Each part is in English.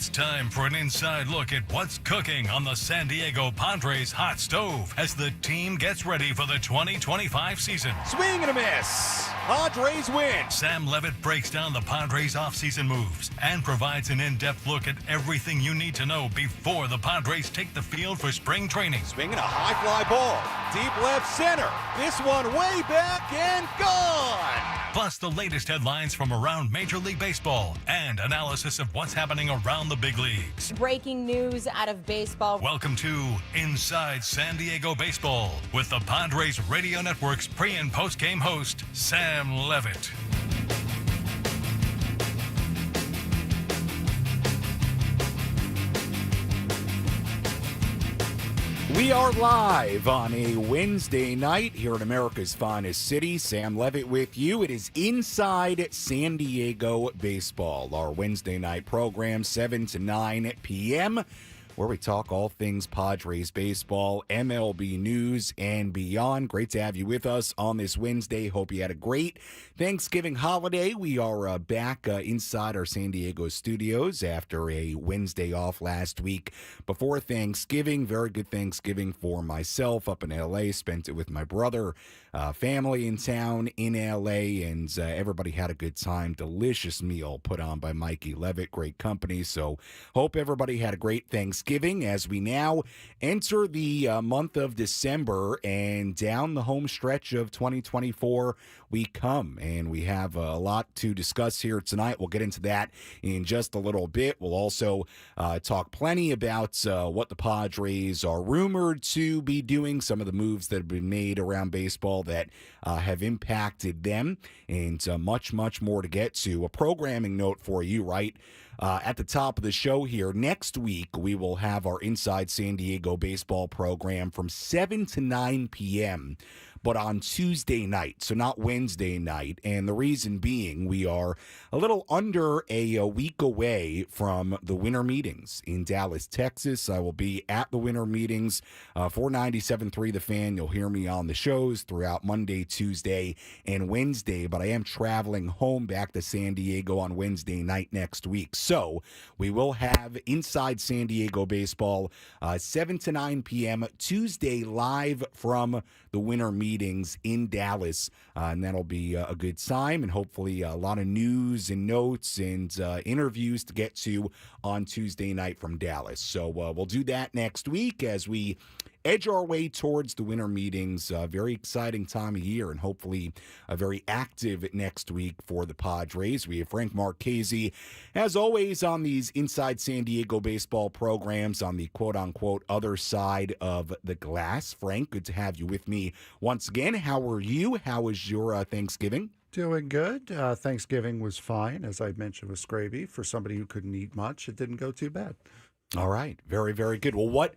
It's time for an inside look at what's cooking on the San Diego Padres hot stove as the team gets ready for the 2025 season. Swing and a miss. Padres win. Sam Levitt breaks down the Padres offseason moves and provides an in-depth look at everything you need to know before the Padres take the field for spring training. Swinging a high fly ball. Deep left center. This one way back and gone. Plus the latest headlines from around Major League Baseball and analysis of what's happening around the big leagues. Breaking news out of baseball. Welcome to Inside San Diego Baseball with the Padres Radio Network's pre- and post-game host, Sam Levitt. We are live on a Wednesday night here in America's finest city. Sam Levitt with you. It is Inside San Diego Baseball, our Wednesday night program, 7 to 9 p.m., where we talk all things Padres baseball, MLB news, and beyond. Great to have you with us on this Wednesday. Hope you had a great Thanksgiving holiday. We are back inside our San Diego studios after a Wednesday off last week before Thanksgiving. Very good Thanksgiving for myself up in L.A. Spent it with my brother, family in town in L.A., and everybody had a good time. Delicious meal put on by Mikey Levitt. Great company. So hope everybody had a great Thanksgiving as we now enter the month of December and down the home stretch of 2024 we come. And we have a lot to discuss here tonight. We'll get into that in just a little bit. We'll also talk plenty about what the Padres are rumored to be doing, some of the moves that have been made around baseball that have impacted them, and much, much more to get to. A programming note for you, right? At the top of the show here, next week we will have our Inside San Diego Baseball program from 7 to 9 p.m., but on Tuesday night, so not Wednesday night. And the reason being, we are a little under a week away from the winter meetings in Dallas, Texas. I will be at the winter meetings for 97.3 The Fan. You'll hear me on the shows throughout Monday, Tuesday, and Wednesday, but I am traveling home back to San Diego on Wednesday night next week. So we will have Inside San Diego Baseball 7 to 9 p.m. Tuesday live from the winter meetings in Dallas, and that'll be a good time, and hopefully a lot of news and notes and interviews to get to on Tuesday night from Dallas. So we'll do that next week as we edge our way towards the winter meetings. Very exciting time of year, and hopefully a very active next week for the Padres. We have Frank Marchese, as always, on these Inside San Diego Baseball programs on the quote-unquote other side of the glass. Frank, good to have you with me once again. How are you? How was your Thanksgiving? Doing good. Thanksgiving was fine, as I mentioned, with gravy. For somebody who couldn't eat much, it didn't go too bad. All right. Very, very good. Well,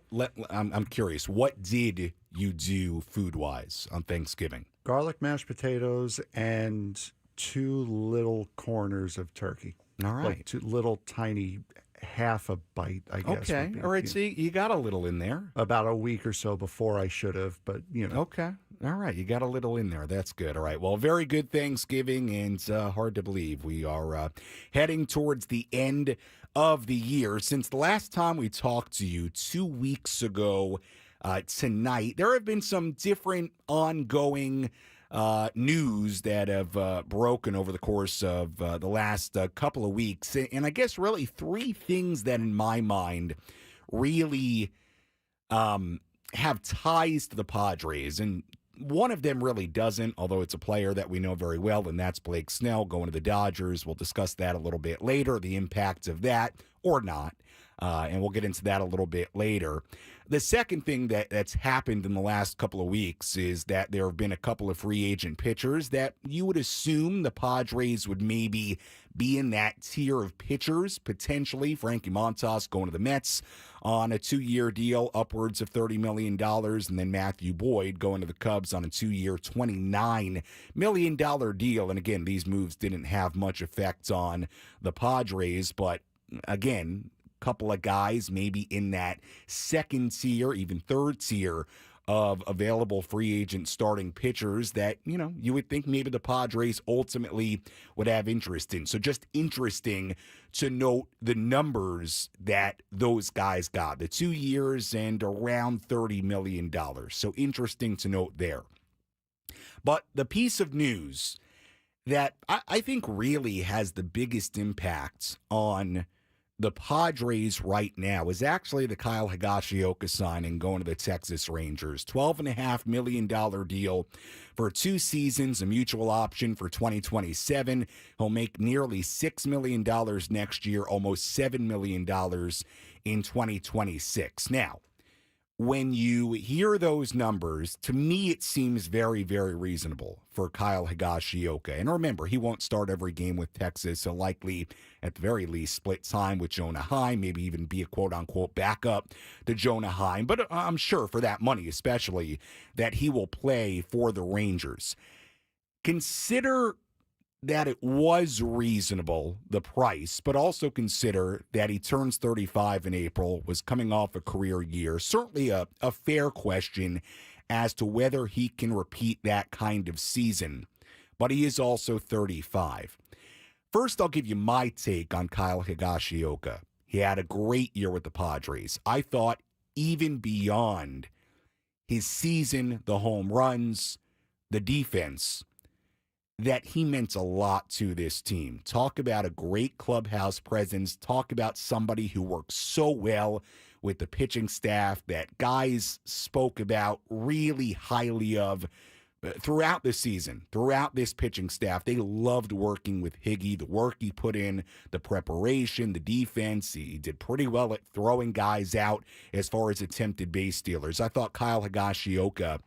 I'm curious, what did you do food-wise on Thanksgiving? Garlic mashed potatoes and 2 little corners of turkey. All right. Like 2 little tiny half a bite, I guess. Okay. All right. So you got a little in there. About a week or so before I should have, but, you know. Okay. All right. You got a little in there. That's good. All right. Well, very good Thanksgiving, and hard to believe we are heading towards the end of the year. Since the last time we talked to you 2 weeks ago tonight, there have been some different ongoing news that have broken over the course of the last couple of weeks. And I guess really 3 things that in my mind really have ties to the Padres. And one of them really doesn't, although it's a player that we know very well, and that's Blake Snell going to the Dodgers. We'll discuss that a little bit later, the impact of that or not, and we'll get into that a little bit later. The second thing that's happened in the last couple of weeks is that there have been a couple of free agent pitchers that you would assume the Padres would maybe be in that tier of pitchers, potentially. Frankie Montas going to the Mets on a 2-year deal, upwards of $30 million, and then Matthew Boyd going to the Cubs on a 2-year, $29 million deal. And again, these moves didn't have much effect on the Padres, but again, couple of guys maybe in that second tier, even third tier of available free agent starting pitchers that, you would think maybe the Padres ultimately would have interest in. So just interesting to note the numbers that those guys got, the 2 years and around $30 million. So interesting to note there. But the piece of news that I think really has the biggest impact on the Padres right now is actually the Kyle Higashioka signing going to the Texas Rangers. $12.5 million deal for 2 seasons, a mutual option for 2027. He'll make nearly $6 million next year, almost $7 million in 2026. Now, when you hear those numbers, to me, it seems very, very reasonable for Kyle Higashioka. And remember, he won't start every game with Texas. He'll likely, at the very least, split time with Jonah Heim, maybe even be a quote-unquote backup to Jonah Heim. But I'm sure for that money, especially, that he will play for the Rangers. Consider that it was reasonable, the price, but also consider that he turns 35 in April, was coming off a career year. Certainly a fair question as to whether he can repeat that kind of season, but he is also 35. First, I'll give you my take on Kyle Higashioka. He had a great year with the Padres. I thought even beyond his season, the home runs, the defense, that he meant a lot to this team. Talk about a great clubhouse presence. Talk about somebody who works so well with the pitching staff that guys spoke about really highly of throughout the season, throughout this pitching staff. They loved working with Higgy, the work he put in, the preparation, the defense. He did pretty well at throwing guys out as far as attempted base stealers. I thought Kyle Higashioka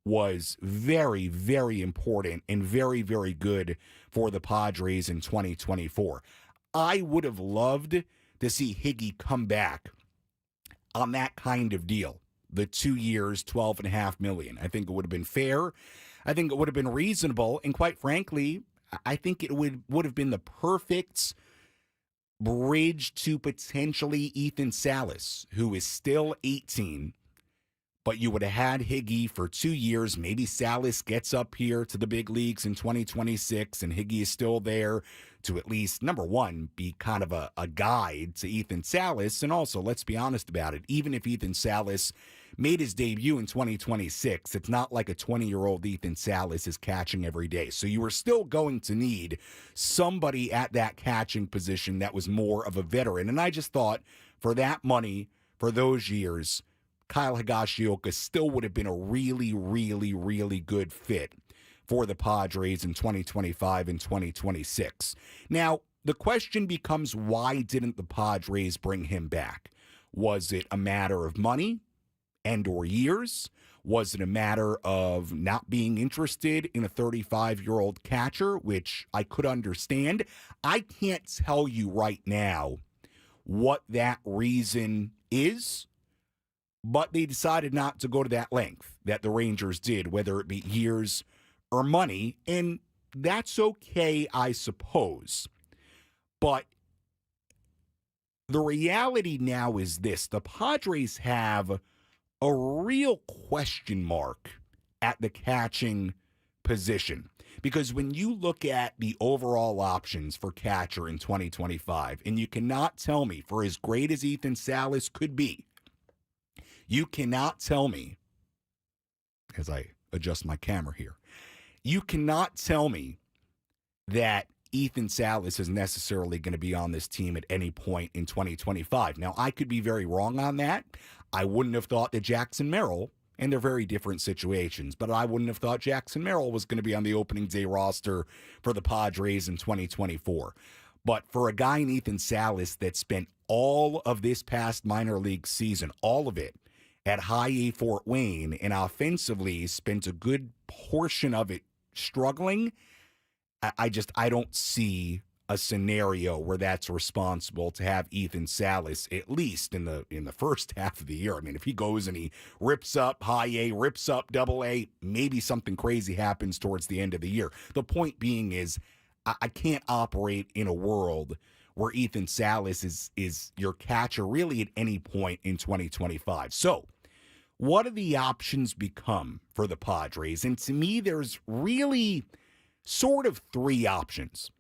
was very, very important and very, very good for the Padres in 2024. I would have loved to see Higgy come back on that kind of deal, the 2 years, $12.5 million. I think it would have been fair. I think it would have been reasonable. And quite frankly, I think it would have been the perfect bridge to potentially Ethan Salas, who is still 18. But you would have had Higgy for 2 years. Maybe Salas gets up here to the big leagues in 2026, and Higgy is still there to at least, number one, be kind of a guide to Ethan Salas. And also, let's be honest about it, even if Ethan Salas made his debut in 2026, it's not like a 20-year-old Ethan Salas is catching every day. So you were still going to need somebody at that catching position that was more of a veteran. And I just thought for that money, for those years, Kyle Higashioka still would have been a really, really, really good fit for the Padres in 2025 and 2026. Now, the question becomes, why didn't the Padres bring him back? Was it a matter of money and or years? Was it a matter of not being interested in a 35-year-old catcher, which I could understand? I can't tell you right now what that reason is. But they decided not to go to that length that the Rangers did, whether it be years or money. And that's okay, I suppose. But the reality now is this. The Padres have a real question mark at the catching position. Because when you look at the overall options for catcher in 2025, and you cannot tell me, for as great as Ethan Salas could be, you cannot tell me, as I adjust my camera here, you cannot tell me that Ethan Salas is necessarily going to be on this team at any point in 2025. Now, I could be very wrong on that. I wouldn't have thought that Jackson Merrill, and they're very different situations, but I wouldn't have thought Jackson Merrill was going to be on the opening day roster for the Padres in 2024. But for a guy in Ethan Salas that spent all of this past minor league season, all of it, at High A Fort Wayne, and offensively spent a good portion of it struggling, I don't see a scenario where that's responsible to have Ethan Salas, at least in the first half of the year. I mean, if he goes and he rips up High A, rips up Double A, maybe something crazy happens towards the end of the year. The point being is, I can't operate in a world where Ethan Salas is your catcher really at any point in 2025. So, what do the options become for the Padres? And to me, there's really sort of three options.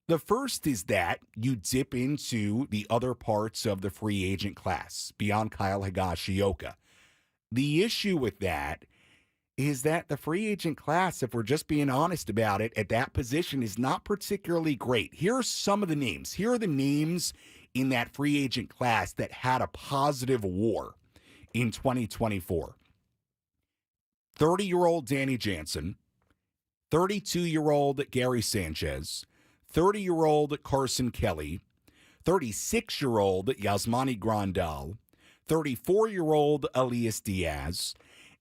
The first is that you dip into the other parts of the free agent class beyond Kyle Higashioka. The issue with that is that the free agent class, if we're just being honest about it, at that position is not particularly great. Here are some of the names. Here are the names in that free agent class that had a positive WAR in 2024. 30-year-old Danny Jansen, 32-year-old Gary Sanchez, 30-year-old Carson Kelly, 36-year-old Yasmani Grandal, 34-year-old Elias Diaz,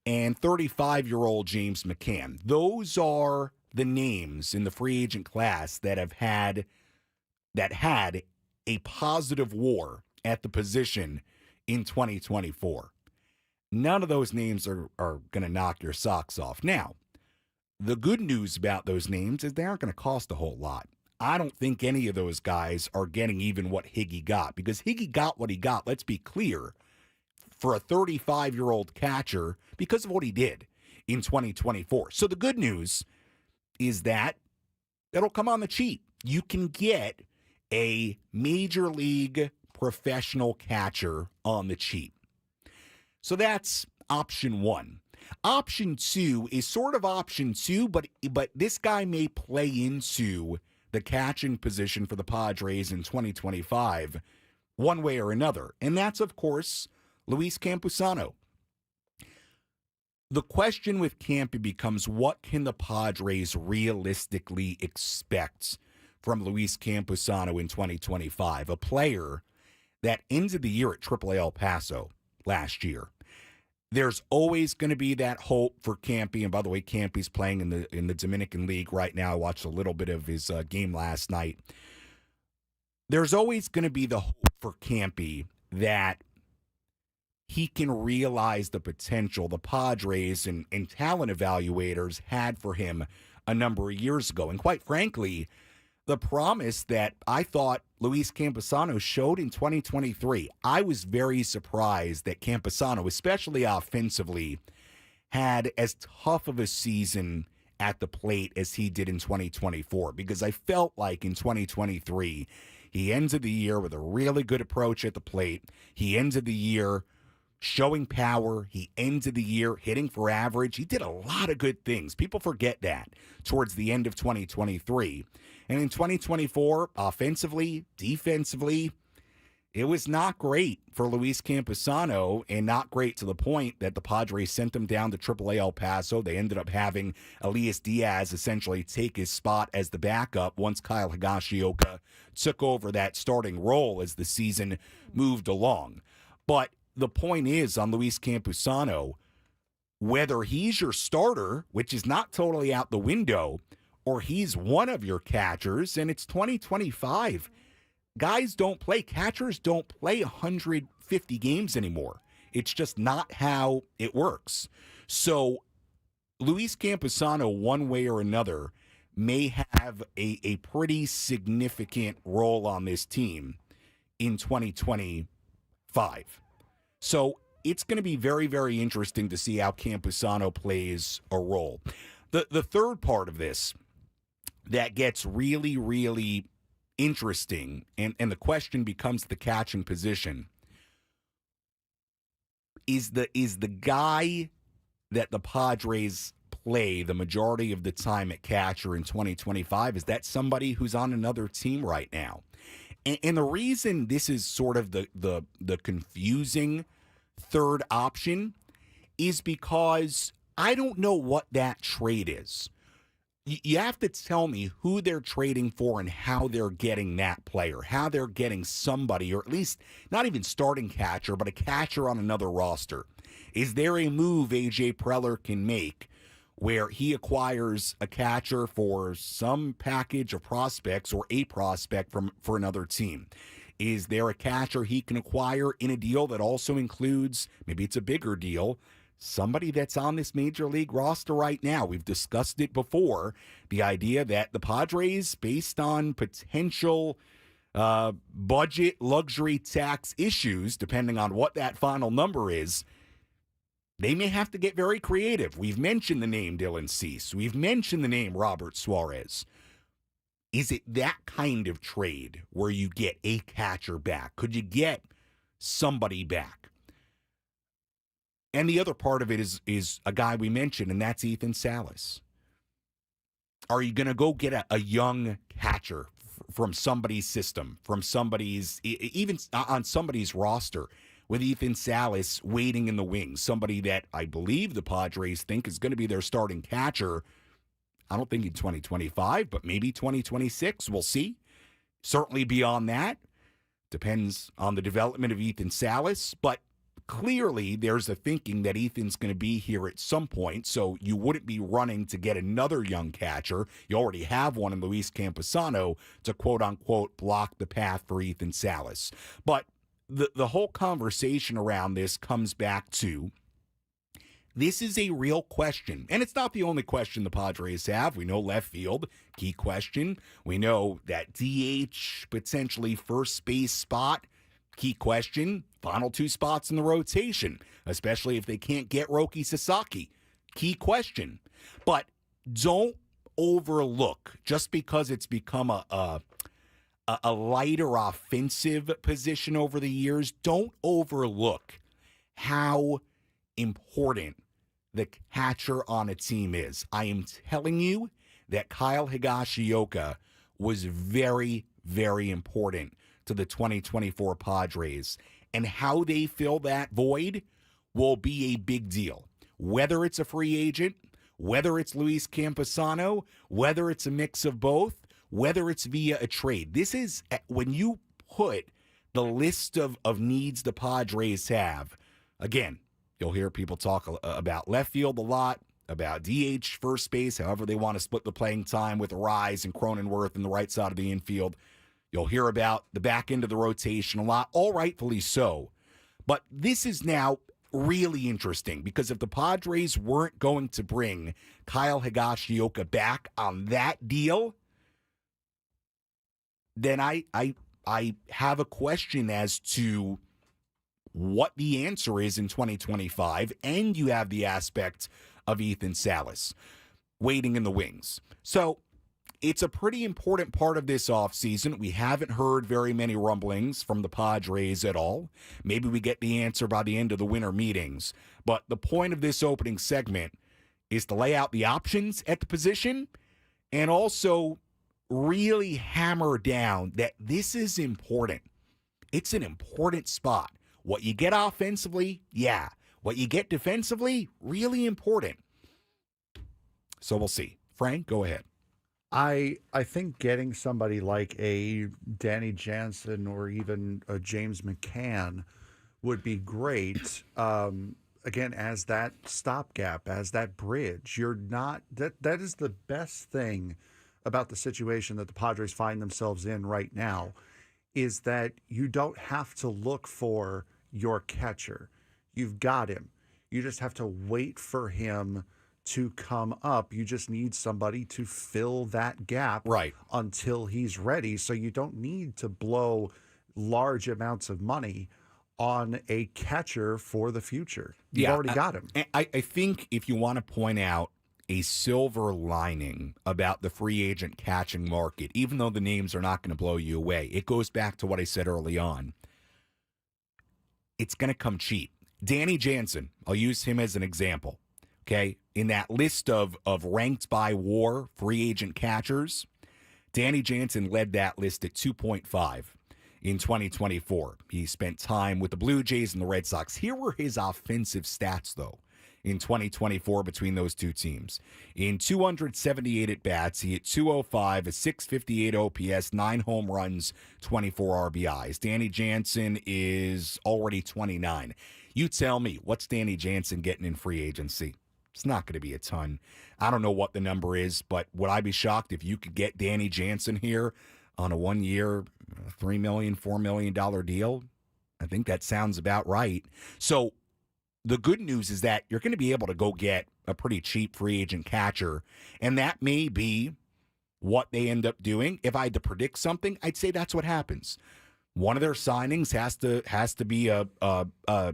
and 35-year-old James McCann. Those are the names in the free agent class that had a positive WAR at the position in 2024. None of those names are going to knock your socks off. Now, the good news about those names is they aren't going to cost a whole lot. I don't think any of those guys are getting even what Higgy got, because Higgy got what he got, let's be clear, for a 35-year-old catcher because of what he did in 2024. So the good news is that it'll come on the cheap. You can get a major league professional catcher on the cheap. So that's option one. Option two is sort of option two, but this guy may play into the catching position for the Padres in 2025 one way or another. And that's, of course, Luis Campusano. The question with Campy becomes, what can the Padres realistically expect from Luis Campusano in 2025? A player that ended the year at AAA El Paso last year. There's always going to be that hope for Campy. And by the way, Campy's playing in the Dominican League right now. I watched a little bit of his game last night. There's always going to be the hope for Campy that he can realize the potential the Padres and talent evaluators had for him a number of years ago. And quite frankly, the promise that I thought Luis Campusano showed in 2023. I was very surprised that Campusano, especially offensively, had as tough of a season at the plate as he did in 2024, because I felt like in 2023, he ended the year with a really good approach at the plate. He ended the year showing power. He ended the year hitting for average. He did a lot of good things. People forget that towards the end of 2023. And in 2024, offensively, defensively, it was not great for Luis Campusano, and not great to the point that the Padres sent him down to AAA El Paso. They ended up having Elias Diaz essentially take his spot as the backup once Kyle Higashioka took over that starting role as the season moved along. But the point is, on Luis Campusano, whether he's your starter, which is not totally out the window, or he's one of your catchers, and it's 2025. Guys don't play, catchers don't play 150 games anymore. It's just not how it works. So Luis Campusano, one way or another, may have a pretty significant role on this team in 2025. So it's going to be very, very interesting to see how Campusano plays a role. The third part of this that gets really, really interesting, and the question becomes the catching position, is the guy that the Padres play the majority of the time at catcher in 2025, is that somebody who's on another team right now? And the reason this is sort of the confusing third option is because I don't know what that trade is. You have to tell me who they're trading for and how they're getting that player, how they're getting somebody, or at least not even starting catcher, but a catcher on another roster. Is there a move AJ Preller can make where he acquires a catcher for some package of prospects or a prospect for another team? Is there a catcher he can acquire in a deal that also includes, maybe it's a bigger deal, somebody that's on this major league roster right now? We've discussed it before, the idea that the Padres, based on potential budget luxury tax issues, depending on what that final number is, They may have to get very creative. We've mentioned the name Dylan Cease. We've mentioned the name Robert Suarez. Is it that kind of trade where you get a catcher back? Could you get somebody back? And the other part of it is a guy we mentioned, and that's Ethan Salas. Are you going to go get a young catcher from somebody's system, from somebody's, even on somebody's roster, with Ethan Salas waiting in the wings, somebody that I believe the Padres think is going to be their starting catcher? I don't think in 2025, but maybe 2026. We'll see. Certainly beyond that. Depends on the development of Ethan Salas, but clearly there's a thinking that Ethan's going to be here at some point, so you wouldn't be running to get another young catcher. You already have one in Luis Camposano to quote-unquote block the path for Ethan Salas. But the whole conversation around this comes back to, this is a real question, and it's not the only question the Padres have. We know left field, key question. We know that DH, potentially first base spot, key question. Final two spots in the rotation, especially if they can't get Roki Sasaki, key question. But don't overlook, just because it's become a lighter offensive position over the years, don't overlook how important the catcher on a team is. I am telling you that Kyle Higashioka was very, very important to the 2024 Padres, and how they fill that void will be a big deal. Whether it's a free agent, whether it's Luis Camposano, whether it's a mix of both, whether it's via a trade. This is, when you put the list of needs the Padres have, again, you'll hear people talk about left field a lot, about DH, first base, however they want to split the playing time with Rise and Cronenworth in the right side of the infield. You'll hear about the back end of the rotation a lot, all rightfully so. But this is now really interesting, because if the Padres weren't going to bring Kyle Higashioka back on that deal, then I have a question as to what the answer is in 2025, and you have the aspect of Ethan Salas waiting in the wings. So it's a pretty important part of this offseason. We haven't heard very many rumblings from the Padres at all. Maybe we get the answer by the end of the winter meetings. But the point of this opening segment is to lay out the options at the position and also really hammer down that this is important. It's an important spot. What you get offensively, yeah. What you get defensively, really important. So we'll see. Frank, go ahead. I think getting somebody like a Danny Jansen or even a James McCann would be great. Again, as that stopgap, as that bridge. You're not that is the best thing about the situation that the Padres find themselves in right now, is that you don't have to look for your catcher. You've got him. You just have to wait for him to come up. You just need somebody to fill that gap right until he's ready. So you don't need to blow large amounts of money on a catcher for the future. You've already got him. I think if you want to point out a silver lining about the free agent catching market, even though the names are not going to blow you away, it goes back to what I said early on. It's going to come cheap. Danny Jansen, I'll use him as an example. Okay, in that list of ranked by WAR free agent catchers, Danny Jansen led that list at 2.5 in 2024. He spent time with the Blue Jays and the Red Sox. Here were his offensive stats, though, in 2024 between those two teams. In 278 at-bats, he hit 205, a 658 OPS, 9 home runs, 24 RBIs. Danny Jansen is already 29. You tell me, what's Danny Jansen getting in free agency? It's not going to be a ton. I don't know what the number is, but would I be shocked if you could get Danny Jansen here on a 1-year, $3 million, $4 million deal? I think that sounds about right. So the good news is that you're going to be able to go get a pretty cheap free agent catcher, and that may be what they end up doing. If I had to predict something, I'd say that's what happens. One of their signings has to be a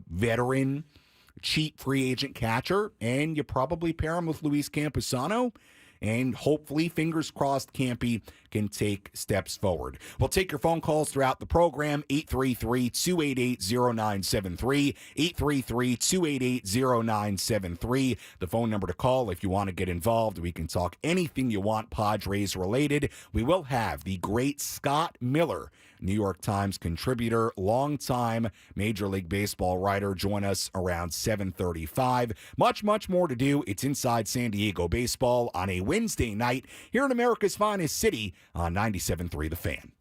veteran cheap free agent catcher, and you probably pair him with Luis Campusano. And hopefully, fingers crossed, Campy can take steps forward. We'll take your phone calls throughout the program, 833-288-0973, 833-288-0973. The phone number to call if you want to get involved. We can talk anything you want Padres related. We will have the great Scott Miller, New York Times contributor, longtime Major League Baseball writer, join us around 7:35. Much, much more to do. It's Inside San Diego Baseball on a Wednesday night here in America's finest city on 97.3 The Fan.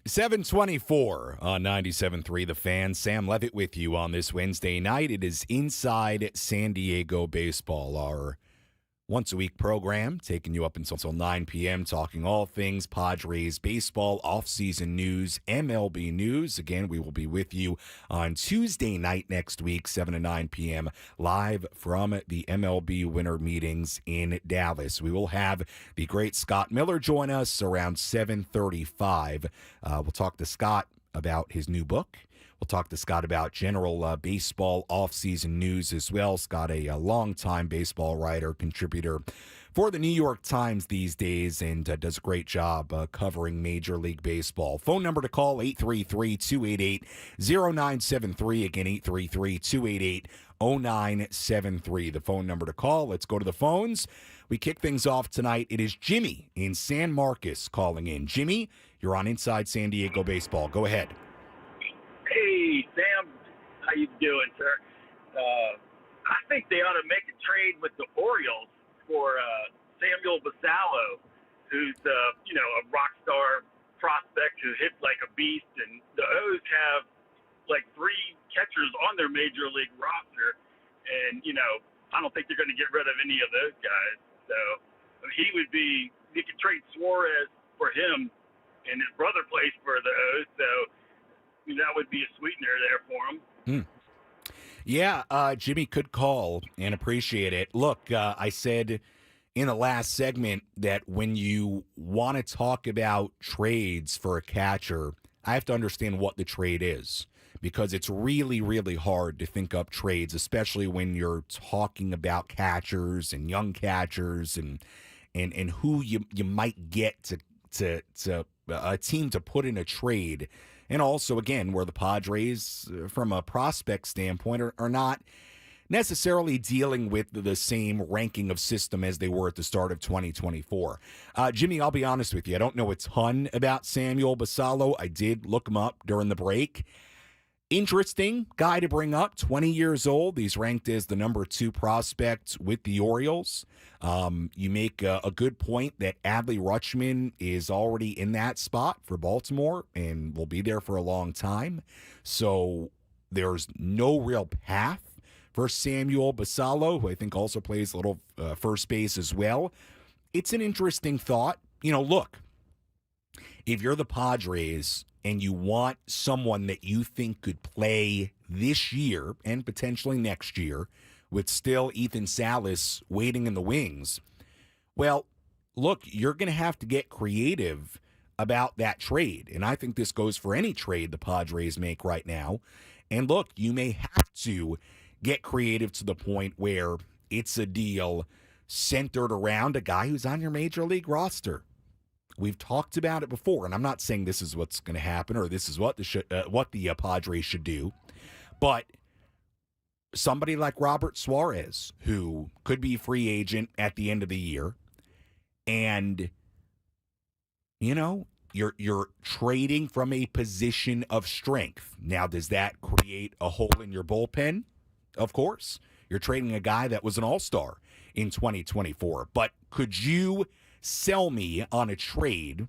$7:24 on 97.3 The Fan. Sam Levitt with you on this Wednesday night. It is Inside San Diego Baseball, our once-a-week program, taking you up until 9 p.m., talking all things Padres baseball, off-season news, MLB news. Again, we will be with you on Tuesday night next week, 7 to 9 p.m., live from the MLB winter meetings in Dallas. We will have the great Scott Miller join us around 7:35. We'll talk to Scott about his new book. We'll talk to Scott about general baseball offseason news as well. Scott, a longtime baseball writer, contributor for the New York Times these days, and does a great job covering Major League Baseball. Phone number to call, 833-288-0973. Again, 833-288-0973. The phone number to call. Let's go to the phones. We kick things off tonight. It is Jimmy in San Marcos calling in. Jimmy, you're on Inside San Diego Baseball. Go ahead. Hey, Sam. How you doing, sir? I think they ought to make a trade with the Orioles for Samuel Basallo, who's, a rock star prospect who hits like a beast. And the O's have like 3 catchers on their major league roster. And, I don't think they're going to get rid of any of those guys. So you could trade Suarez for him, and his brother plays for the O's. So that would be a sweetener there for him. Yeah, Jimmy could call and appreciate it. Look, I said in the last segment that when you want to talk about trades for a catcher, I have to understand what the trade is, because it's really, really hard to think up trades, especially when you're talking about catchers and young catchers and who you might get to a team to put in a trade. And also, again, where the Padres, from a prospect standpoint, are not necessarily dealing with the same ranking of system as they were at the start of 2024. Jimmy, I'll be honest with you. I don't know a ton about Samuel Basallo. I did look him up during the break. Interesting guy to bring up, 20 years old. He's ranked as the number 2 prospect with the Orioles. You make a good point that Adley Rutschman is already in that spot for Baltimore and will be there for a long time. So there's no real path for Samuel Basallo, who I think also plays a little first base as well. It's an interesting thought. Look, if you're the Padres and you want someone that you think could play this year and potentially next year with still Ethan Salas waiting in the wings, well, look, you're going to have to get creative about that trade. And I think this goes for any trade the Padres make right now. And look, you may have to get creative to the point where it's a deal centered around a guy who's on your major league roster. We've talked about it before, and I'm not saying this is what's going to happen or this is what the Padres should do, but somebody like Robert Suarez, who could be a free agent at the end of the year, and you're trading from a position of strength. Now, does that create a hole in your bullpen? Of course. You're trading a guy that was an all-star in 2024, but could you sell me on a trade?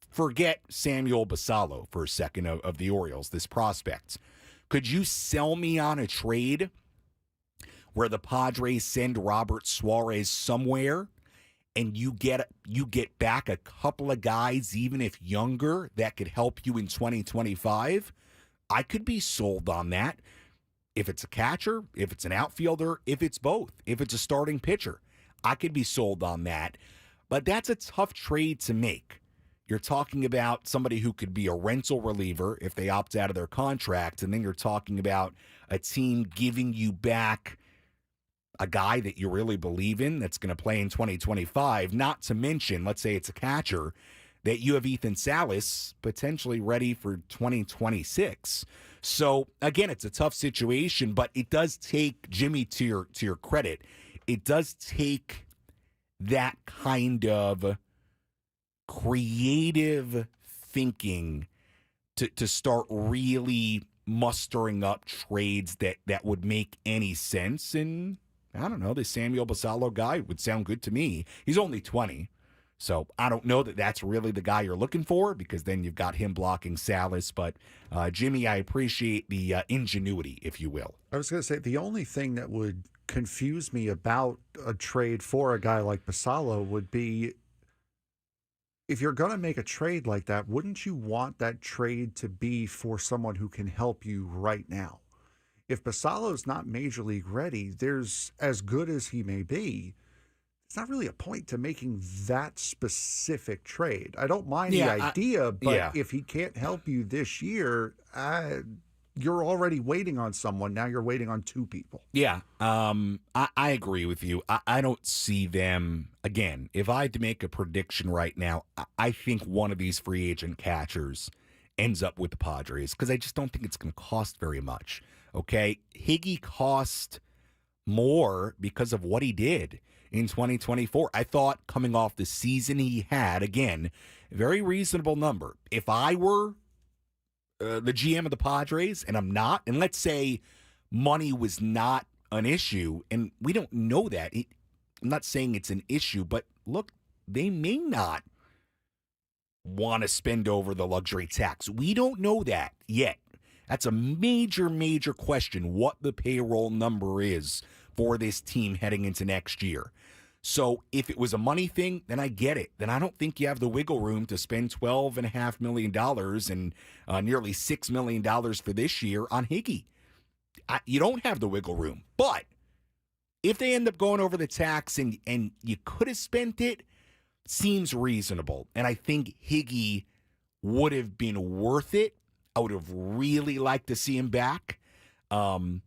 Forget Samuel Basallo for a second of the Orioles, this prospect. Could you sell me on a trade where the Padres send Robert Suarez somewhere and you get back a couple of guys, even if younger, that could help you in 2025? I could be sold on that. If it's a catcher, if it's an outfielder, if it's both, if it's a starting pitcher, I could be sold on that. But that's a tough trade to make. You're talking about somebody who could be a rental reliever if they opt out of their contract, and then you're talking about a team giving you back a guy that you really believe in that's going to play in 2025, not to mention, let's say it's a catcher, that you have Ethan Salas potentially ready for 2026. So, again, it's a tough situation, but it does take, Jimmy, to your credit, it does take that kind of creative thinking to start really mustering up trades that would make any sense. And I don't know, the Samuel Basallo guy would sound good to me. He's only 20, so I don't know that that's really the guy you're looking for, because then you've got him blocking Salas. But Jimmy, I appreciate the ingenuity, if you will. I was going to say, the only thing that would confuse me about a trade for a guy like Basallo would be, if you're going to make a trade like that, wouldn't you want that trade to be for someone who can help you right now? If Basallo's not major league ready, there's, as good as he may be, it's not really a point to making that specific trade. I don't mind the idea, but if he can't help you this year, you're already waiting on someone. Now you're waiting on 2 people. Yeah, I agree with you. I don't see them, again, if I had to make a prediction right now, I think one of these free agent catchers ends up with the Padres, because I just don't think it's going to cost very much. Okay, Higgy cost more because of what he did in 2024. I thought coming off the season he had, again, a very reasonable number. If I were the GM of the Padres, and I'm not, and let's say money was not an issue, and we don't know that. I'm not saying it's an issue, but look, they may not want to spend over the luxury tax. We don't know that yet. That's a major, major question, what the payroll number is for this team heading into next year. So if it was a money thing, then I get it. Then I don't think you have the wiggle room to spend $12.5 million and nearly $6 million for this year on Higgy. You don't have the wiggle room. But if they end up going over the tax and you could have spent it, seems reasonable. And I think Higgy would have been worth it. I would have really liked to see him back. But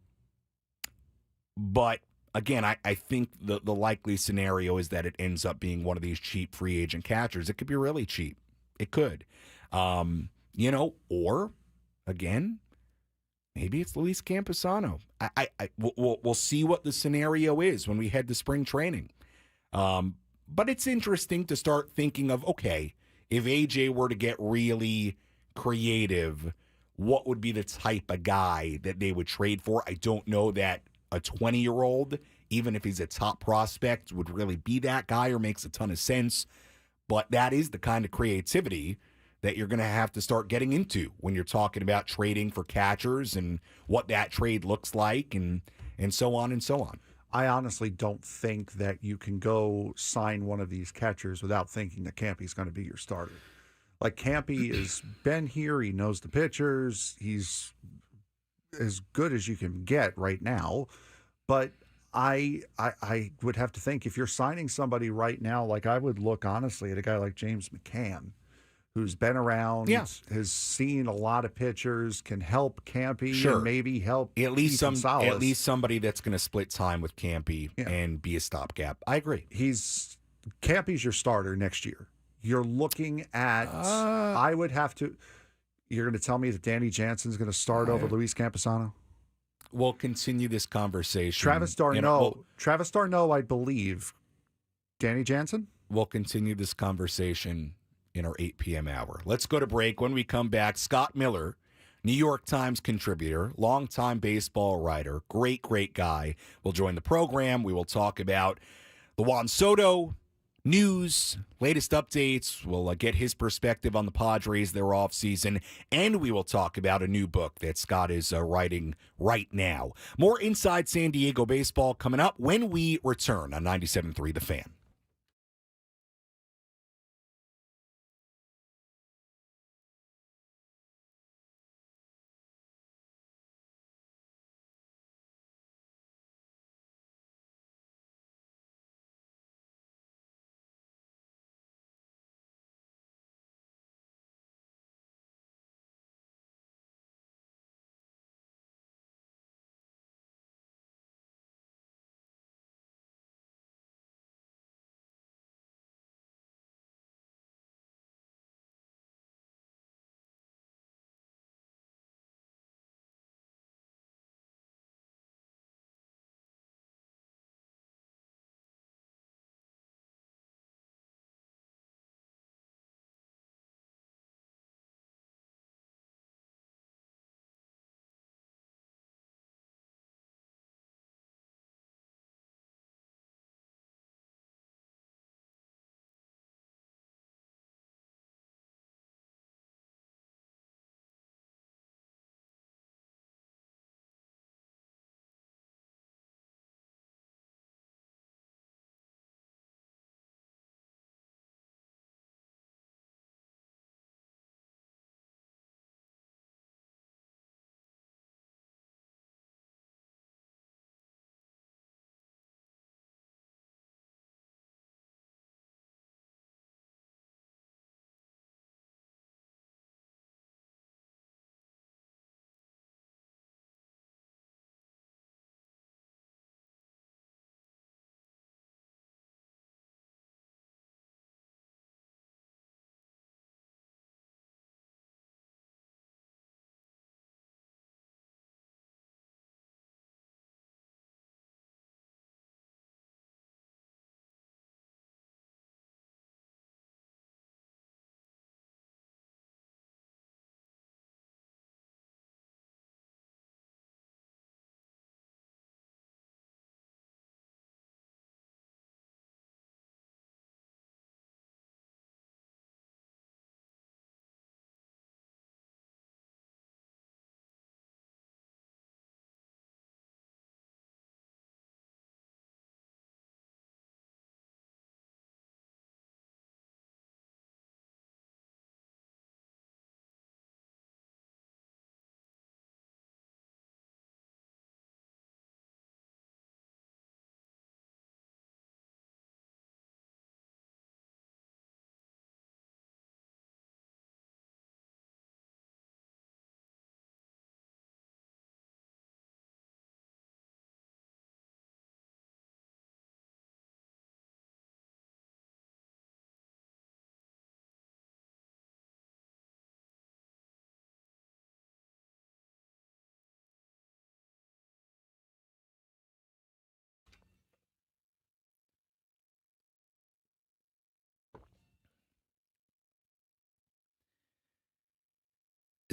again, I think the likely scenario is that it ends up being one of these cheap free agent catchers. It could be really cheap. It could. Or, again, maybe it's Luis Camposano. We'll see what the scenario is when we head to spring training. But it's interesting to start thinking of, okay, if AJ were to get really creative, what would be the type of guy that they would trade for? I don't know that a 20-year-old, even if he's a top prospect, would really be that guy or makes a ton of sense. But that is the kind of creativity that you're going to have to start getting into when you're talking about trading for catchers and what that trade looks like and so on and so on. I honestly don't think that you can go sign one of these catchers without thinking that Campy's going to be your starter. Like, Campy has been here. He knows the pitchers. He's as good as you can get right now. But I would have to think, if you're signing somebody right now, like, I would look honestly at a guy like James McCann, who's been around, has seen a lot of pitchers, can help Campy, and maybe help at least somebody that's going to split time with Campy and be a stopgap. I agree. Campy's your starter next year. You're looking at, I would have to. You're going to tell me that Danny Jansen's going to start over Luis Camposano? We'll continue this conversation. Travis d'Arnaud, I believe. Danny Jansen? We'll continue this conversation in our 8 p.m. hour. Let's go to break. When we come back, Scott Miller, New York Times contributor, longtime baseball writer, great guy, will join the program. We will talk about the Juan Soto news, latest updates. We'll get his perspective on the Padres, their offseason, and we will talk about a new book that Scott is writing right now. More Inside San Diego Baseball coming up when we return on 97.3 The Fan.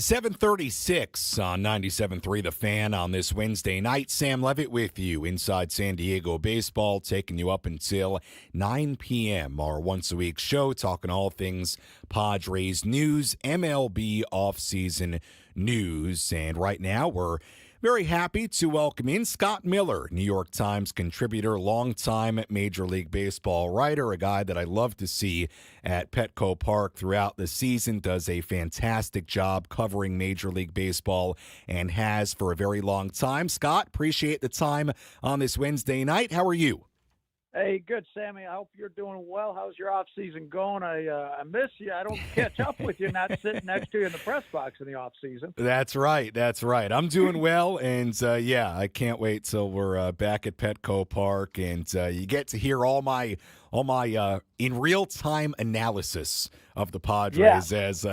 7:36 on 97.3 The Fan on this Wednesday night. Sam Levitt with you inside San Diego baseball, taking you up until 9 p.m. Our once-a-week show, talking all things Padres news, MLB offseason news. And right now we're very happy to welcome in Scott Miller, New York Times contributor, longtime Major League Baseball writer, a guy that I love to see at Petco Park throughout the season, does a fantastic job covering Major League Baseball and has for a very long time. Scott, appreciate the time on this Wednesday night. How are you? Hey, good, Sammy. I hope you're doing well. How's your off season going? I miss you. I don't catch up with you not sitting next to you in the press box in the off season. That's right. That's right. I'm doing well, and yeah, I can't wait till we're back at Petco Park, and you get to hear all my in real time analysis of the Padres as.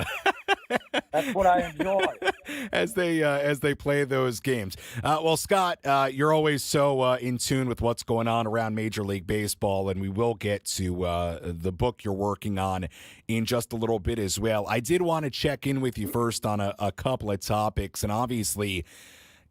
That's what I enjoy. As they play those games. Well, Scott, you're always so in tune with what's going on around Major League Baseball, and we will get to the book you're working on in just a little bit as well. I did want to check in with you first on a couple of topics, and obviously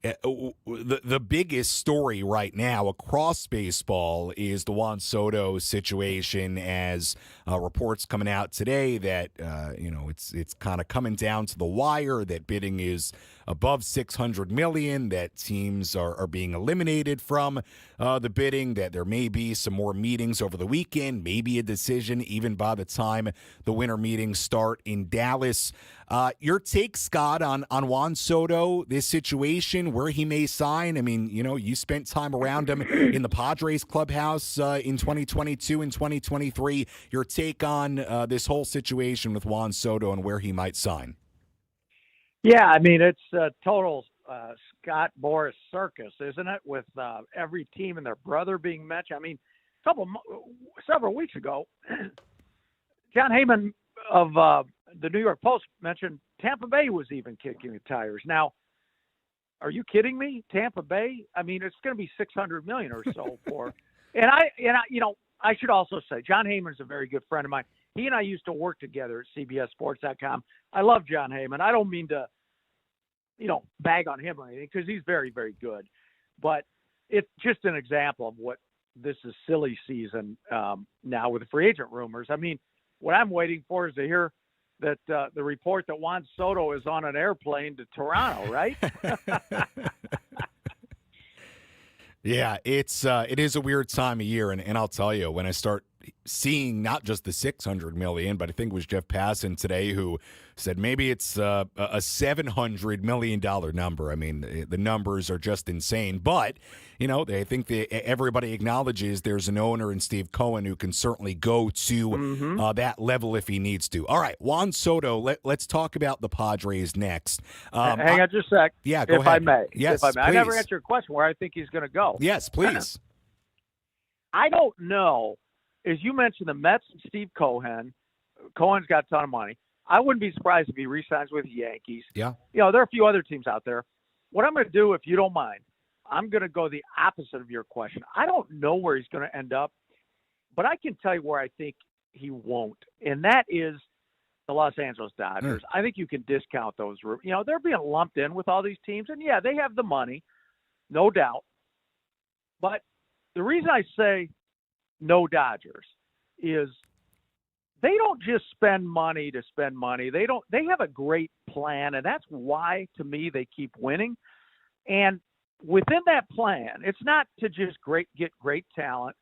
the biggest story right now across baseball is the Juan Soto situation, as reports coming out today that it's kind of coming down to the wire, that bidding is above $600 million, that teams are being eliminated from the bidding, that there may be some more meetings over the weekend, maybe a decision even by the time the winter meetings start in Dallas. Your take, Scott, on Juan Soto, this situation, where he may sign. I mean, you spent time around him in the Padres clubhouse in 2022 and 2023. Your take on this whole situation with Juan Soto and where he might sign? Yeah, I mean, it's a total Scott Boras circus, isn't it? With every team and their brother being mentioned. I mean, several weeks ago, John Heyman of the New York Post mentioned Tampa Bay was even kicking the tires. Now, are you kidding me? Tampa Bay? I mean, it's going to be $600 million or so for. And I should also say, John Heyman's a very good friend of mine. He and I used to work together at CBSSports.com. I love John Heyman. I don't mean to, bag on him or anything, because he's very, very good. But it's just an example of what this is silly season now with the free agent rumors. I mean, what I'm waiting for is to hear that the report that Juan Soto is on an airplane to Toronto, right? Yeah, it is a weird time of year, and I'll tell you, when I start seeing not just the $600 million, but I think it was Jeff Passan today who said maybe it's a $700 million number. I mean, the numbers are just insane. But, I think everybody acknowledges there's an owner in Steve Cohen who can certainly go to that level if he needs to. All right, Juan Soto, let's talk about the Padres next. Hang on just a sec. Yeah, go ahead. If I may. Yes, if I may. I never please. answered your question where I think he's going to go. Yes, please. I don't know. As you mentioned, the Mets and Steve Cohen. Cohen's got a ton of money. I wouldn't be surprised if he re-signs with the Yankees. Yeah. There are a few other teams out there. What I'm going to do, if you don't mind, I'm going to go the opposite of your question. I don't know where he's going to end up, but I can tell you where I think he won't, and that is the Los Angeles Dodgers. I think you can discount those. They're being lumped in with all these teams, and yeah, they have the money, no doubt. But the reason I say no Dodgers is they don't just spend money to spend money. They have a great plan, and that's why, to me, they keep winning. And within that plan, it's not to just get great talent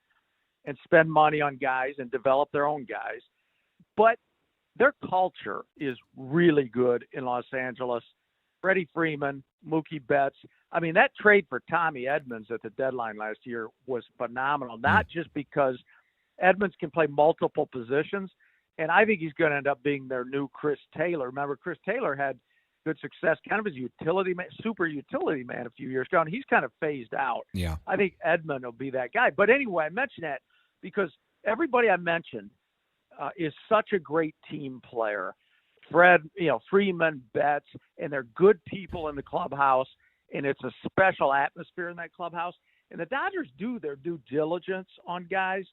and spend money on guys and develop their own guys, but their culture is really good in Los Angeles. Freddie Freeman, Mookie Betts. I mean, that trade for Tommy Edmonds at the deadline last year was phenomenal, not just because Edmonds can play multiple positions, and I think he's going to end up being their new Chris Taylor. Remember, Chris Taylor had good success, kind of as utility man, super utility man a few years ago, and he's kind of phased out. Yeah. I think Edmund will be that guy. But anyway, I mentioned that because everybody I mentioned is such a great team player. Fred, Freeman, Betts, and they're good people in the clubhouse, and it's a special atmosphere in that clubhouse. And the Dodgers do their due diligence on guys,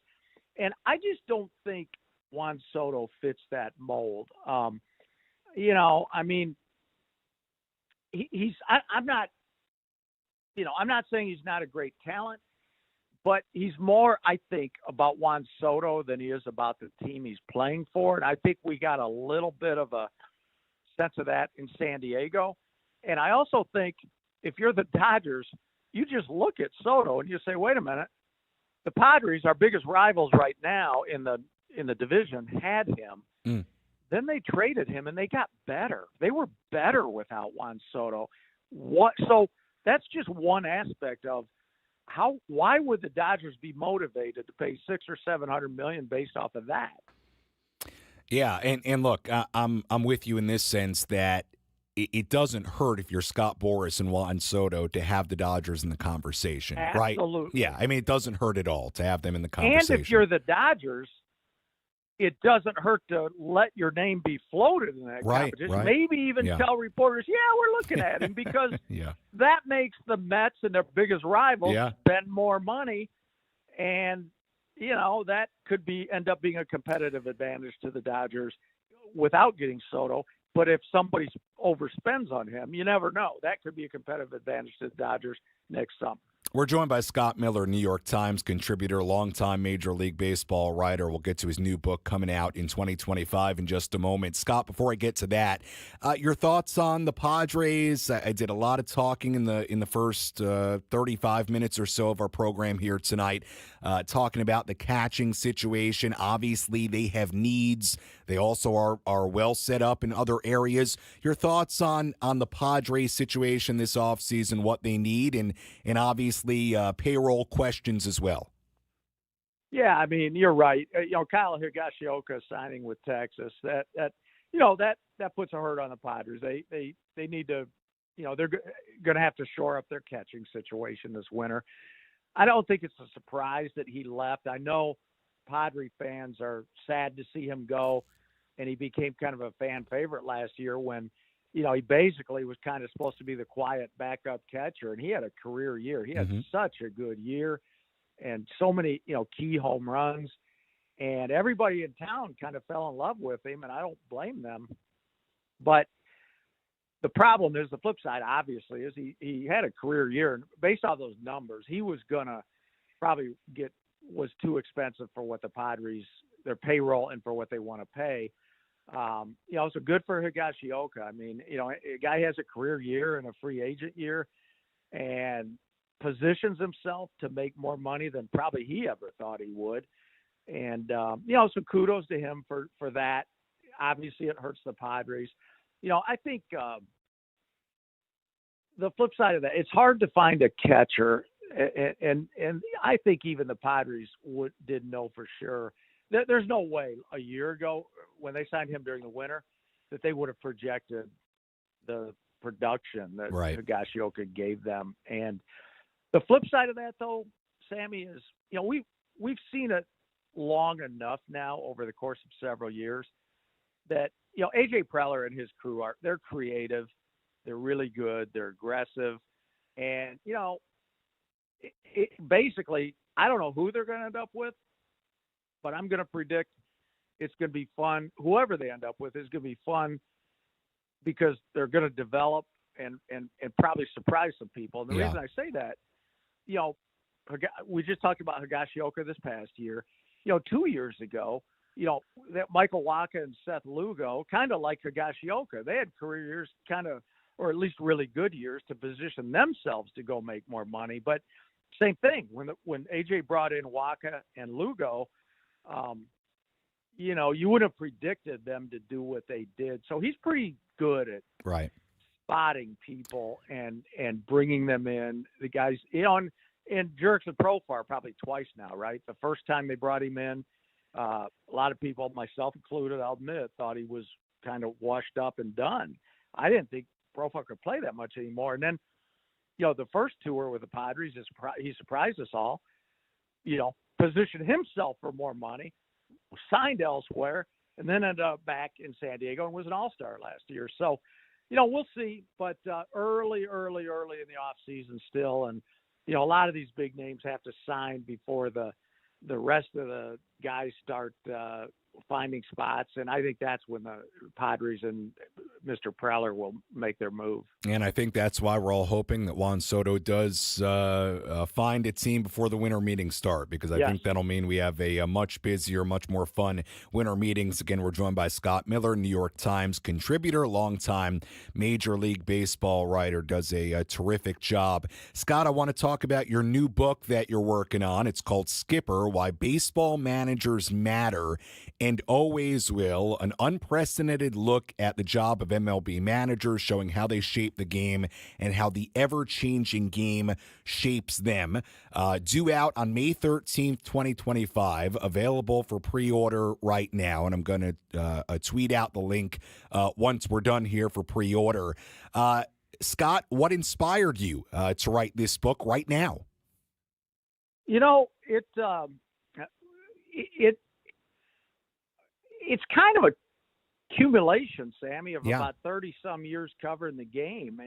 and I just don't think Juan Soto fits that mold. I mean, I'm not, I'm not saying he's not a great talent, but he's more, I think, about Juan Soto than he is about the team he's playing for. And I think we got a little bit of a sense of that in San Diego. And I also think if you're the Dodgers, you just look at Soto and you say, wait a minute, the Padres, our biggest rivals right now in the division, had him. Mm. Then they traded him and they got better. They were better without Juan Soto. So that's just one aspect of why would the Dodgers be motivated to pay $600 or $700 million based off of that? Yeah, and look, I'm with you in this sense that it doesn't hurt if you're Scott Boras and Juan Soto to have the Dodgers in the conversation, right? Absolutely. Yeah, I mean, it doesn't hurt at all to have them in the conversation. And if you're the Dodgers, it doesn't hurt to let your name be floated in that competition. Right. Maybe even tell reporters, we're looking at him, because that makes the Mets and their biggest rivals spend more money. And, that could end up being a competitive advantage to the Dodgers without getting Soto. But if somebody overspends on him, you never know. That could be a competitive advantage to the Dodgers next summer. We're joined by Scott Miller, New York Times contributor, longtime Major League Baseball writer. We'll get to his new book coming out in 2025 in just a moment. Scott, before I get to that, your thoughts on the Padres? I did a lot of talking in the first 35 minutes or so of our program here tonight, talking about the catching situation. Obviously, they have needs. They also are well set up in other areas. Your thoughts on the Padres situation this offseason, what they need, and obviously payroll questions as well. Yeah, I mean, you're right. Kyle Higashioka signing with Texas, that puts a hurt on the Padres. They need to, they're going to have to shore up their catching situation this winter. I don't think it's a surprise that he left. I know Padre fans are sad to see him go, and he became kind of a fan favorite last year when, he basically was kind of supposed to be the quiet backup catcher, and he had a career year. He had such a good year and so many, key home runs, and everybody in town kind of fell in love with him, and I don't blame them. But the problem is, the flip side, obviously, is he had a career year, and based on those numbers, he was going to probably was too expensive for what the Padres, their payroll, and for what they want to pay. So good for Higashioka. I mean, a guy has a career year and a free agent year and positions himself to make more money than probably he ever thought he would. And, so kudos to him for that. Obviously it hurts the Padres. I think, the flip side of that, it's hard to find a catcher. And I think even the Padres didn't know for sure. There's no way a year ago when they signed him during the winter that they would have projected the production that Higashioka gave them. And the flip side of that, though, Sammy, is, we've seen it long enough now over the course of several years that, AJ Preller and his crew they're creative. They're really good. They're aggressive. And, basically, I don't know who they're going to end up with, but I'm going to predict it's going to be fun. Whoever they end up with is going to be fun because they're going to develop and probably surprise some people. And the reason I say that, we just talked about Higashioka this past year. 2 years ago, that Michael Wacha and Seth Lugo, kind of like Higashioka, they had career years or at least really good years to position themselves to go make more money. But same thing, when AJ brought in Wacha and Lugo, you wouldn't have predicted them to do what they did. So he's pretty good at spotting people and bringing them in. The guys, and Jerks and Profar probably twice now, right? The first time they brought him in, a lot of people, myself included, I'll admit, thought he was kind of washed up and done. I didn't think Profar could play that much anymore. And then, the first tour with the Padres, he surprised us all, positioned himself for more money, signed elsewhere, and then ended up back in San Diego and was an all-star last year. So, we'll see, but early in the off season still. And, a lot of these big names have to sign before the rest of the guys start finding spots. And I think that's when the Padres and Mr. Prowler will make their move. And I think that's why we're all hoping that Juan Soto does find a team before the winter meetings start, because I think that'll mean we have a much busier, much more fun winter meetings. Again, we're joined by Scott Miller, New York Times contributor, longtime Major League Baseball writer, does a terrific job. Scott, I want to talk about your new book that you're working on. It's called Skipper, Why Baseball Managers Matter and Always Will, an unprecedented look at the job of MLB managers, showing how they shape the game and how the ever-changing game shapes them. Due out on May 13th, 2025, available for pre-order right now, and I'm going to tweet out the link once we're done here for pre-order. Scott, what inspired you to write this book right now? You know, it's kind of a accumulation, Sammy, of about 30-some years covering the game.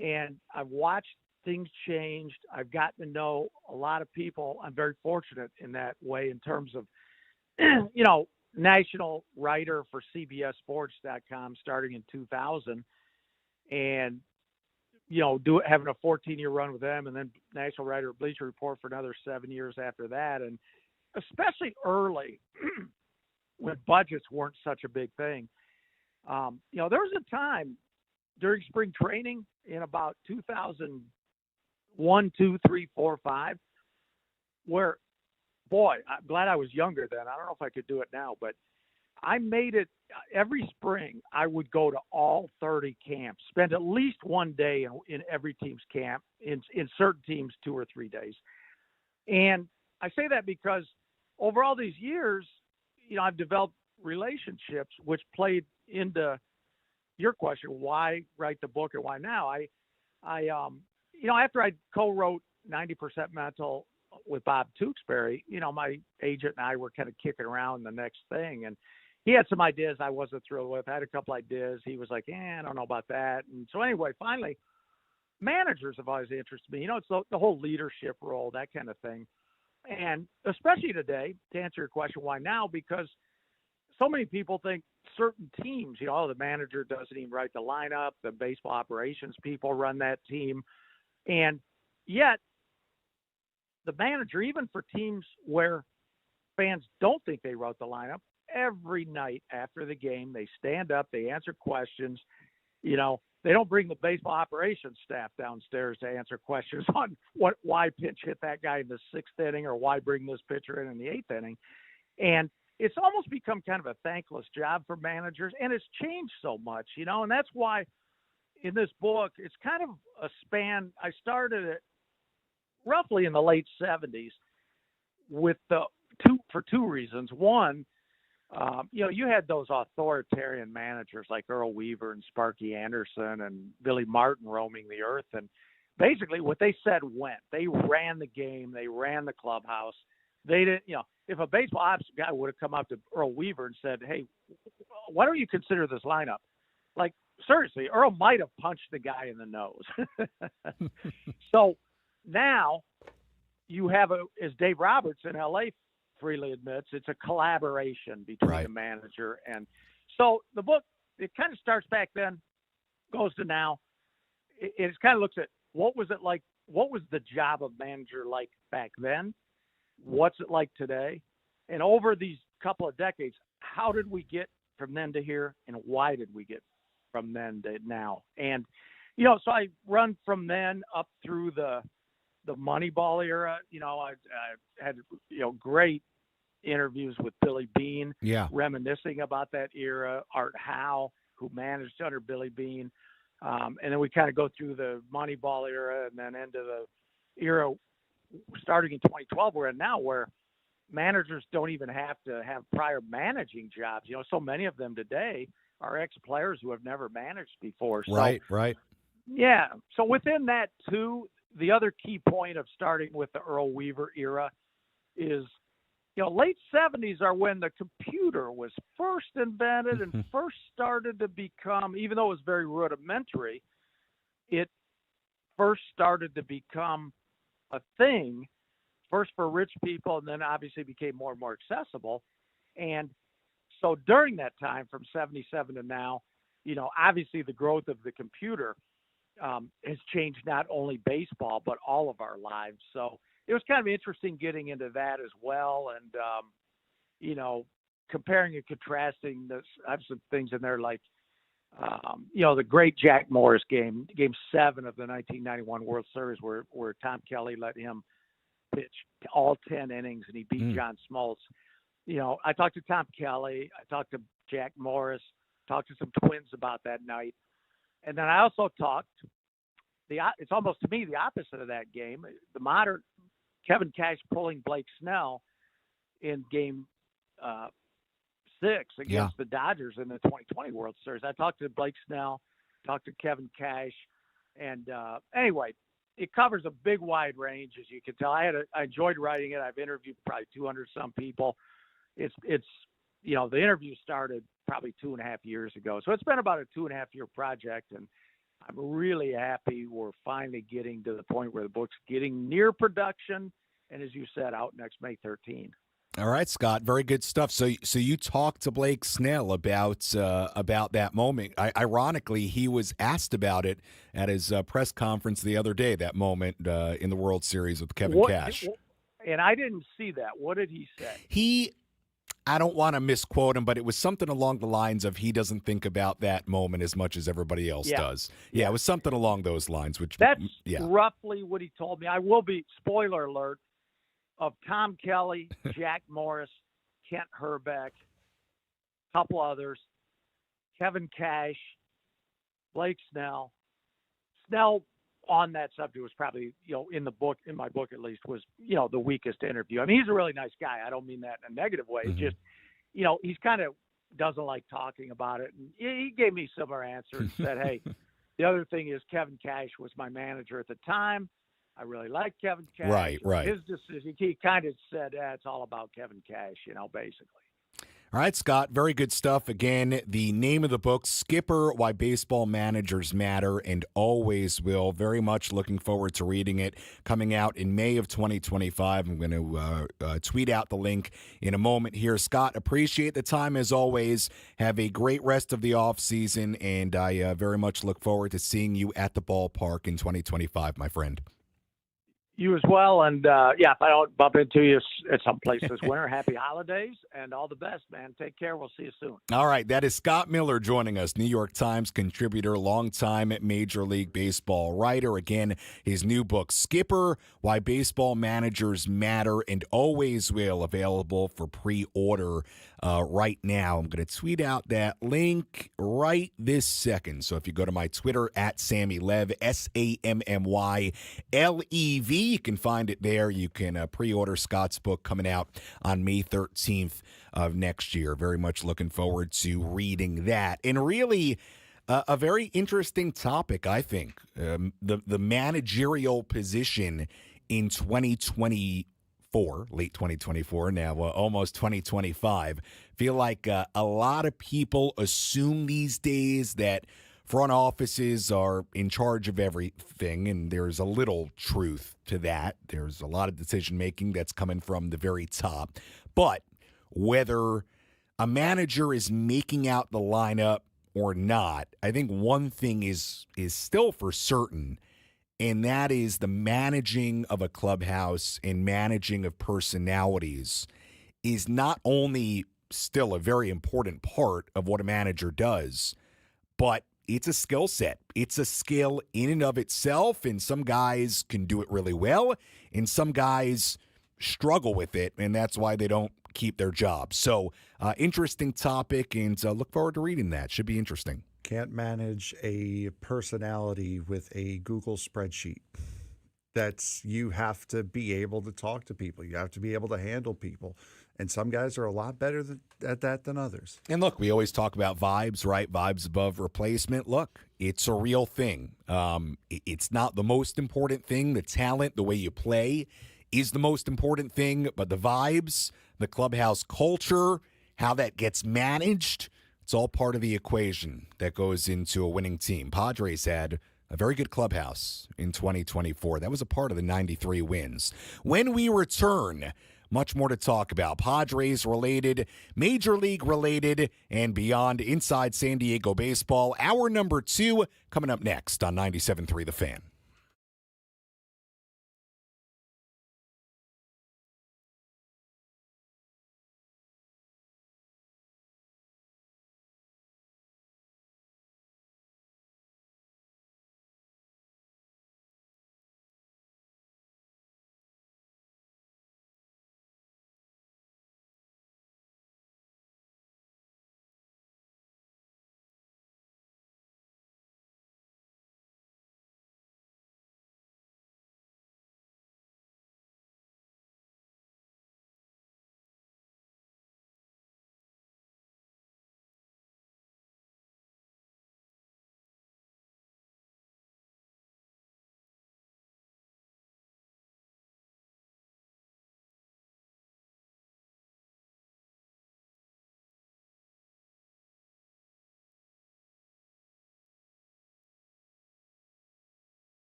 And I've watched things changed. I've gotten to know a lot of people. I'm very fortunate in that way in terms of, national writer for CBSSports.com starting in 2000. And, having a 14-year run with them, and then national writer of Bleacher Report for another 7 years after that. And especially early when budgets weren't such a big thing. There was a time during spring training in about 2001, 2, 3, 4, 5, where, boy, I'm glad I was younger then. I don't know if I could do it now, but I made it every spring. I would go to all 30 camps, spend at least one day in every team's camp, in certain teams 2 or 3 days. And I say that because over all these years, I've developed relationships, which played into your question, why write the book and why now? I after I co-wrote 90% Mental with Bob Tewksbury, my agent and I were kind of kicking around the next thing, and he had some ideas I wasn't thrilled with. I had a couple ideas. He was like, I don't know about that. And so anyway, finally, managers have always interested me. It's the whole leadership role, that kind of thing. And especially today, to answer your question, why now? Because so many people think certain teams, the manager doesn't even write the lineup, the baseball operations people run that team. And yet, the manager, even for teams where fans don't think they wrote the lineup, every night after the game, they stand up, they answer questions. They don't bring the baseball operations staff downstairs to answer questions on why pitch hit that guy in the 6th inning or why bring this pitcher in the 8th inning. And it's almost become kind of a thankless job for managers, and it's changed so much, and that's why in this book, it's kind of a span. I started it roughly in the late 70s with for two reasons. One, you had those authoritarian managers like Earl Weaver and Sparky Anderson and Billy Martin roaming the earth. And basically what they said went. They ran the game. They ran the clubhouse. They didn't, if a baseball ops guy would have come up to Earl Weaver and said, hey, why don't you consider this lineup? Like, seriously, Earl might have punched the guy in the nose. So now you have, as Dave Roberts in L.A. freely admits, it's a collaboration between the manager. And so the book, it kind of starts back then, goes to now. It kind of looks at what was it like, what was the job of manager like back then? What's it like today? And over these couple of decades, how did we get from then to here, and why did we get from then to now? And, so I run from then up through the Moneyball era. I had, great interviews with Billy Beane, reminiscing about that era, Art Howe, who managed under Billy Beane. And then we kind of go through the Moneyball era and then into the era starting in 2012 we're in now, where managers don't even have to have prior managing jobs. So many of them today are ex-players who have never managed before. So, right. Yeah. So within that too, the other key point of starting with the Earl Weaver era is, late 70s are when the computer was first invented and first started to become, even though it was very rudimentary, it first started to become a thing, first for rich people, and then obviously became more and more accessible. And so during that time, from 77 to now, obviously the growth of the computer has changed not only baseball, but all of our lives. So it was kind of interesting getting into that as well. And, comparing and contrasting this, I have some things in there like, the great Jack Morris game 7 of the 1991 World Series where Tom Kelly let him pitch all 10 innings and he beat John Smoltz. I talked to Tom Kelly. I talked to Jack Morris, talked to some Twins about that night. And then I also talked it's almost to me the opposite of that game. The modern Kevin Cash pulling Blake Snell in game 6 against the Dodgers in the 2020 World Series. I talked to Blake Snell, talked to Kevin Cash, and anyway, it covers a big wide range, as you can tell. I enjoyed writing it. I've interviewed probably 200 some people. It's the interview started probably 2.5 years ago, so it's been about a 2.5 year project, and I'm really happy we're finally getting to the point where the book's getting near production, and as you said, out next May 13. All right, Scott, very good stuff. So you talked to Blake Snell about that moment. Ironically, he was asked about it at his press conference the other day. That moment in the World Series with Kevin Cash. And I didn't see that. What did he say? I don't want to misquote him, but it was something along the lines of he doesn't think about that moment as much as everybody else does. Yeah, it was something along those lines. That's roughly what he told me. I will be, spoiler alert, of Tom Kelly, Jack Morris, Kent Herbeck, a couple others, Kevin Cash, Blake Snell. Snell on that subject was probably, in my book at least, was, the weakest interview. I mean, he's a really nice guy. I don't mean that in a negative way. It's just, he's kind of doesn't like talking about it. And he gave me similar answers, said, hey, the other thing is Kevin Cash was my manager at the time. I really like Kevin Cash. Right. His decision, he kind of said, it's all about Kevin Cash, basically. All right, Scott, very good stuff. Again, the name of the book, Skipper, Why Baseball Managers Matter and Always Will. Very much looking forward to reading it. Coming out in May of 2025. I'm going to tweet out the link in a moment here. Scott, appreciate the time as always. Have a great rest of the offseason, and I very much look forward to seeing you at the ballpark in 2025, my friend. You as well, and if I don't bump into you at some place this winter, happy holidays and all the best, man. Take care. We'll see you soon. All right, that is Scott Miller joining us, New York Times contributor, longtime Major League Baseball writer. Again, his new book, Skipper, Why Baseball Managers Matter and Always Will, available for pre-order right now. I'm going to tweet out that link right this second. So if you go to my Twitter, at Sammy Lev, SammyLev, you can find it there. You can pre-order Scott's book coming out on May 13th of next year. Very much looking forward to reading that. And really, a very interesting topic, I think. The managerial position in 2024, late 2024 now, almost 2025. Feel like a lot of people assume these days that front offices are in charge of everything, and there's a little truth to that. There's a lot of decision-making that's coming from the very top. But whether a manager is making out the lineup or not, I think one thing is still for certain, and that is the managing of a clubhouse and managing of personalities is not only still a very important part of what a manager does, but it's a skill set. It's a skill in and of itself, and some guys can do it really well, and some guys struggle with it, and that's why they don't keep their jobs. So, interesting topic, and look forward to reading that. Should be interesting. Can't manage a personality with a Google spreadsheet. You have to be able to talk to people. You have to be able to handle people. And some guys are a lot better at that than others. And look, we always talk about vibes, right? Vibes above replacement. Look, it's a real thing. It's not the most important thing. The talent, the way you play is the most important thing. But the vibes, the clubhouse culture, how that gets managed, it's all part of the equation that goes into a winning team. Padres had a very good clubhouse in 2024. That was a part of the 93 wins. When we return, Much more to talk about. Padres related, Major League related, and beyond inside San Diego baseball. Hour number 2 coming up next on 97.3 The Fan.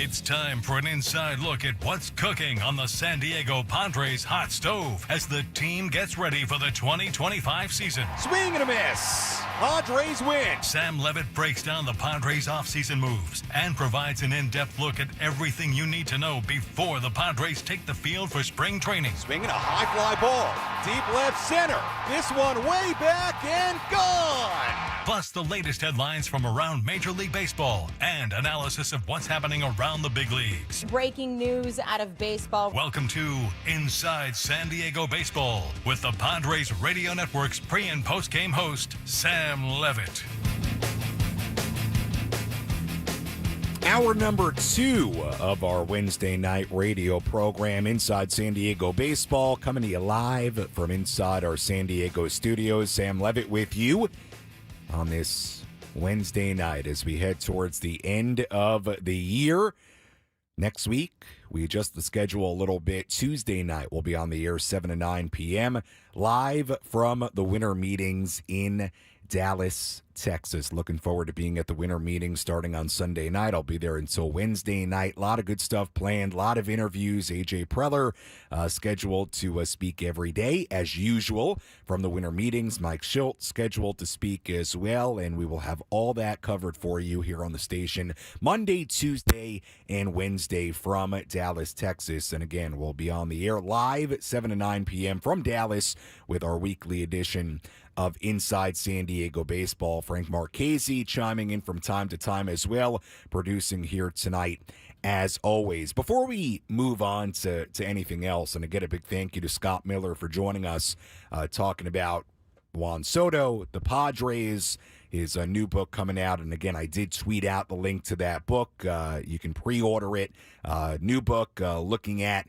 It's time for an inside look at what's cooking on the San Diego Padres hot stove as the team gets ready for the 2025 season. Swing and a miss. Padres win. Sam Levitt breaks down the Padres offseason moves and provides an in-depth look at everything you need to know before the Padres take the field for spring training. Swinging a high fly ball. Deep left center. This one way back and gone. Plus the latest headlines from around Major League Baseball and analysis of what's happening around the big leagues. Breaking news out of baseball. Welcome to Inside San Diego Baseball with the Padres Radio Network's pre- and post-game host, Sam Levitt. Hour number 2 of our Wednesday night radio program, Inside San Diego Baseball, coming to you live from inside our San Diego studios. Sam Levitt with you. on this Wednesday night as we head towards the end of the year. Next week, we adjust the schedule a little bit. Tuesday night, we'll be on the air 7 to 9 p.m. live from the winter meetings in Dallas, Texas. Looking forward to being at the winter meeting starting on Sunday night. I'll be there until Wednesday night. A lot of good stuff planned, a lot of interviews. AJ Preller scheduled to speak every day as usual from the winter meetings. Mike Schultz scheduled to speak as well, and we will have all that covered for you here on the station Monday, Tuesday, and Wednesday from Dallas, Texas. And again, we'll be on the air live at 7 to 9 p.m. from Dallas with our weekly edition of Inside San Diego Baseball. Frank Marchese chiming in from time to time as well, producing here tonight as always. Before we move on to anything else, and again, a big thank you to Scott Miller for joining us, talking about Juan Soto, the Padres, his new book coming out. And again, I did tweet out the link to that book. You can pre-order it. New book looking at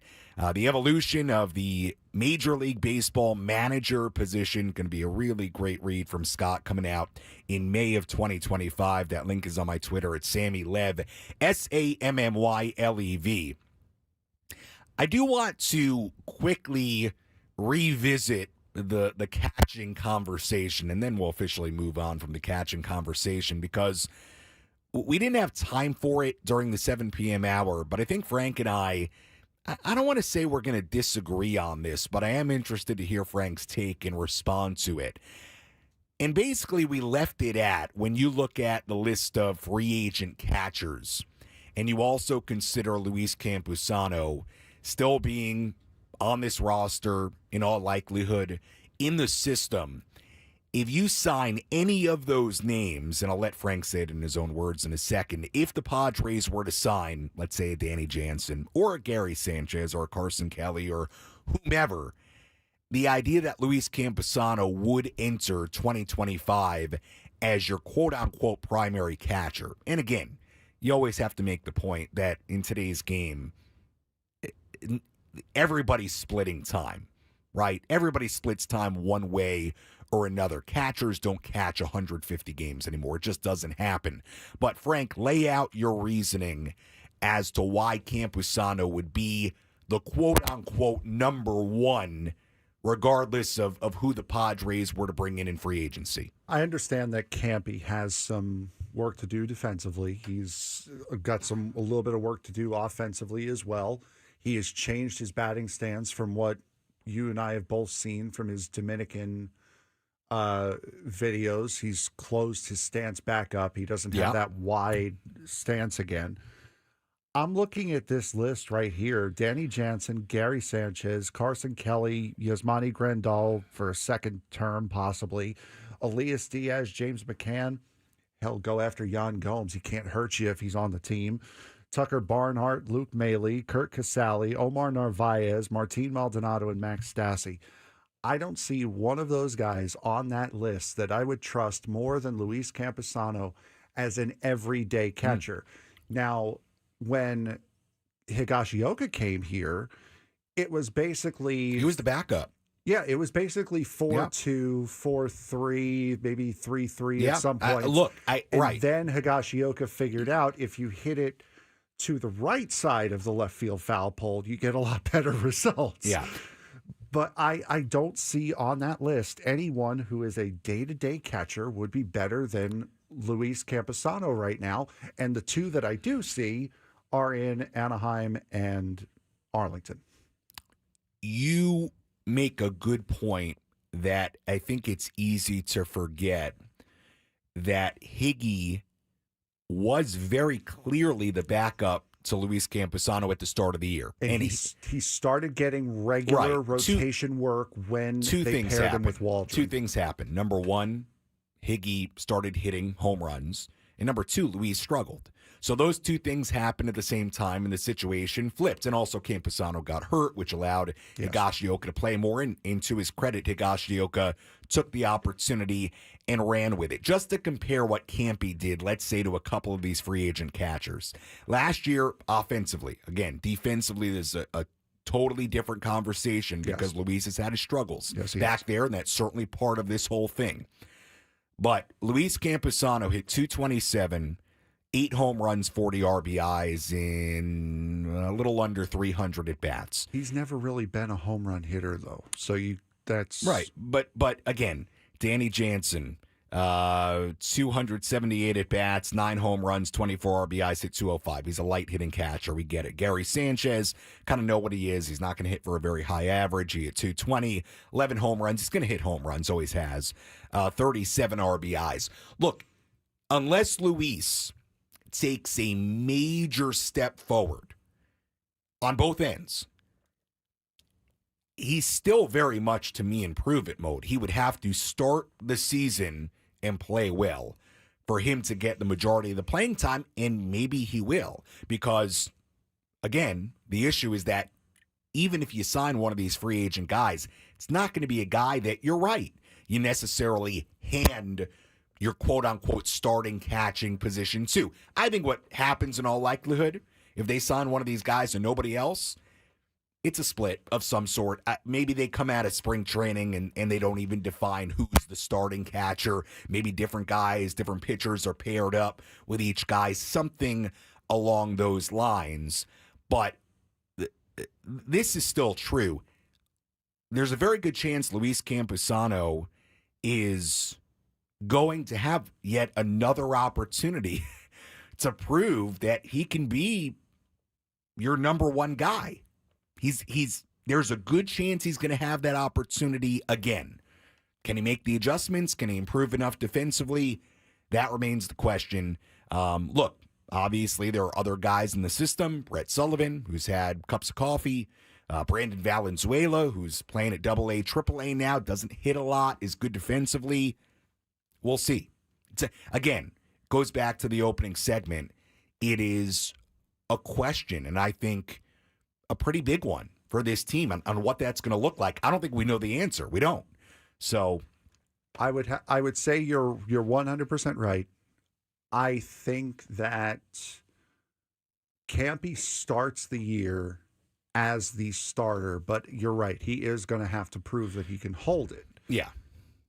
the evolution of the Major League Baseball manager position. Going to be a really great read from Scott coming out in May of 2025. That link is on my Twitter at Sammy Lev, SAMMYLEV. I do want to quickly revisit the catching conversation, and then we'll officially move on from the catching conversation because we didn't have time for it during the 7 p.m. hour, but I think Frank and I don't want to say we're going to disagree on this, but I am interested to hear Frank's take and respond to it. And basically, we left it at, when you look at the list of free agent catchers, and you also consider Luis Campusano still being on this roster, in all likelihood, in the system, if you sign any of those names, and I'll let Frank say it in his own words in a second, if the Padres were to sign, let's say, a Danny Jansen or a Gary Sanchez or a Carson Kelly or whomever, the idea that Luis Campusano would enter 2025 as your quote-unquote primary catcher. And again, you always have to make the point that in today's game, everybody's splitting time, right? Everybody splits time one way or another. Catchers don't catch 150 games anymore. It just doesn't happen. But Frank, lay out your reasoning as to why Campusano would be the quote-unquote number one, regardless of who the Padres were to bring in free agency. I understand that Campy has some work to do defensively. He's got a little bit of work to do offensively as well. He has changed his batting stance from what you and I have both seen from his Dominican videos. He's closed his stance back up. He doesn't have that wide stance again. I'm looking at this list right here. Danny Jansen, Gary Sanchez, Carson Kelly, Yasmani Grandal for a second term possibly, Elias Diaz, James McCann. He'll go after Yan Gomes. He can't hurt you if he's on the team. Tucker Barnhart, Luke Maley, Kurt Casale, Omar Narvaez, Martin Maldonado, and Max Stassi. I don't see one of those guys on that list that I would trust more than Luis Campusano as an everyday catcher. Now, when Higashioka came here, it was basically... He was the backup. Yeah, it was basically 4-2, 4-3, maybe 3-3 at some point. Right. Then Higashioka figured out if you hit it to the right side of the left field foul pole, you get a lot better results. Yeah. But I don't see on that list anyone who is a day-to-day catcher would be better than Luis Campusano right now. And the two that I do see are in Anaheim and Arlington. You make a good point that I think it's easy to forget that Higgy was very clearly the backup to Luis Campusano at the start of the year. And he started getting regular rotation work when they paired him with Waldron. Two things happened. Number one, Higgy started hitting home runs. And number two, Luis struggled. So those two things happened at the same time, and the situation flipped. And also Campusano got hurt, which allowed Higashioka to play more. And to his credit, Higashioka took the opportunity and ran with it. Just to compare what Campy did, let's say, to a couple of these free agent catchers. Last year, offensively, again, defensively, there's a totally different conversation because Luis has had his struggles back there, and that's certainly part of this whole thing. But Luis Campusano hit 227, 8 home runs, 40 RBIs in a little under 300 at bats. He's never really been a home run hitter, though. So that's right. But again, Danny Jansen, 278 at bats, 9 home runs, 24 RBIs, hit 205. He's a light hitting catcher. We get it. Gary Sanchez, kind of know what he is. He's not going to hit for a very high average. He hit 220, 11 home runs. He's going to hit home runs, always has. 37 RBIs. Look, unless Luis takes a major step forward on both ends, he's still very much, to me, in prove-it mode. He would have to start the season and play well for him to get the majority of the playing time, and maybe he will. Because, again, the issue is that even if you sign one of these free agent guys, it's not going to be a guy that, you're right, you necessarily hand your quote-unquote starting catching position to. I think what happens in all likelihood, if they sign one of these guys and nobody else, it's a split of some sort. Maybe they come out of spring training and they don't even define who's the starting catcher. Maybe different guys, different pitchers are paired up with each guy, something along those lines. But this is still true. There's a very good chance Luis Campusano is going to have yet another opportunity to prove that he can be your number one guy. There's a good chance he's going to have that opportunity again. Can he make the adjustments? Can he improve enough defensively? That remains the question. Look, obviously there are other guys in the system. Brett Sullivan, who's had cups of coffee. Brandon Valenzuela, who's playing at AA, AAA now, doesn't hit a lot, is good defensively. We'll see. Again, goes back to the opening segment. It is a question, and I think a pretty big one for this team on what that's going to look like. I don't think we know the answer. We don't. So I would say you're 100% right. I think that Campy starts the year as the starter, but you're right. He is going to have to prove that he can hold it. Yeah.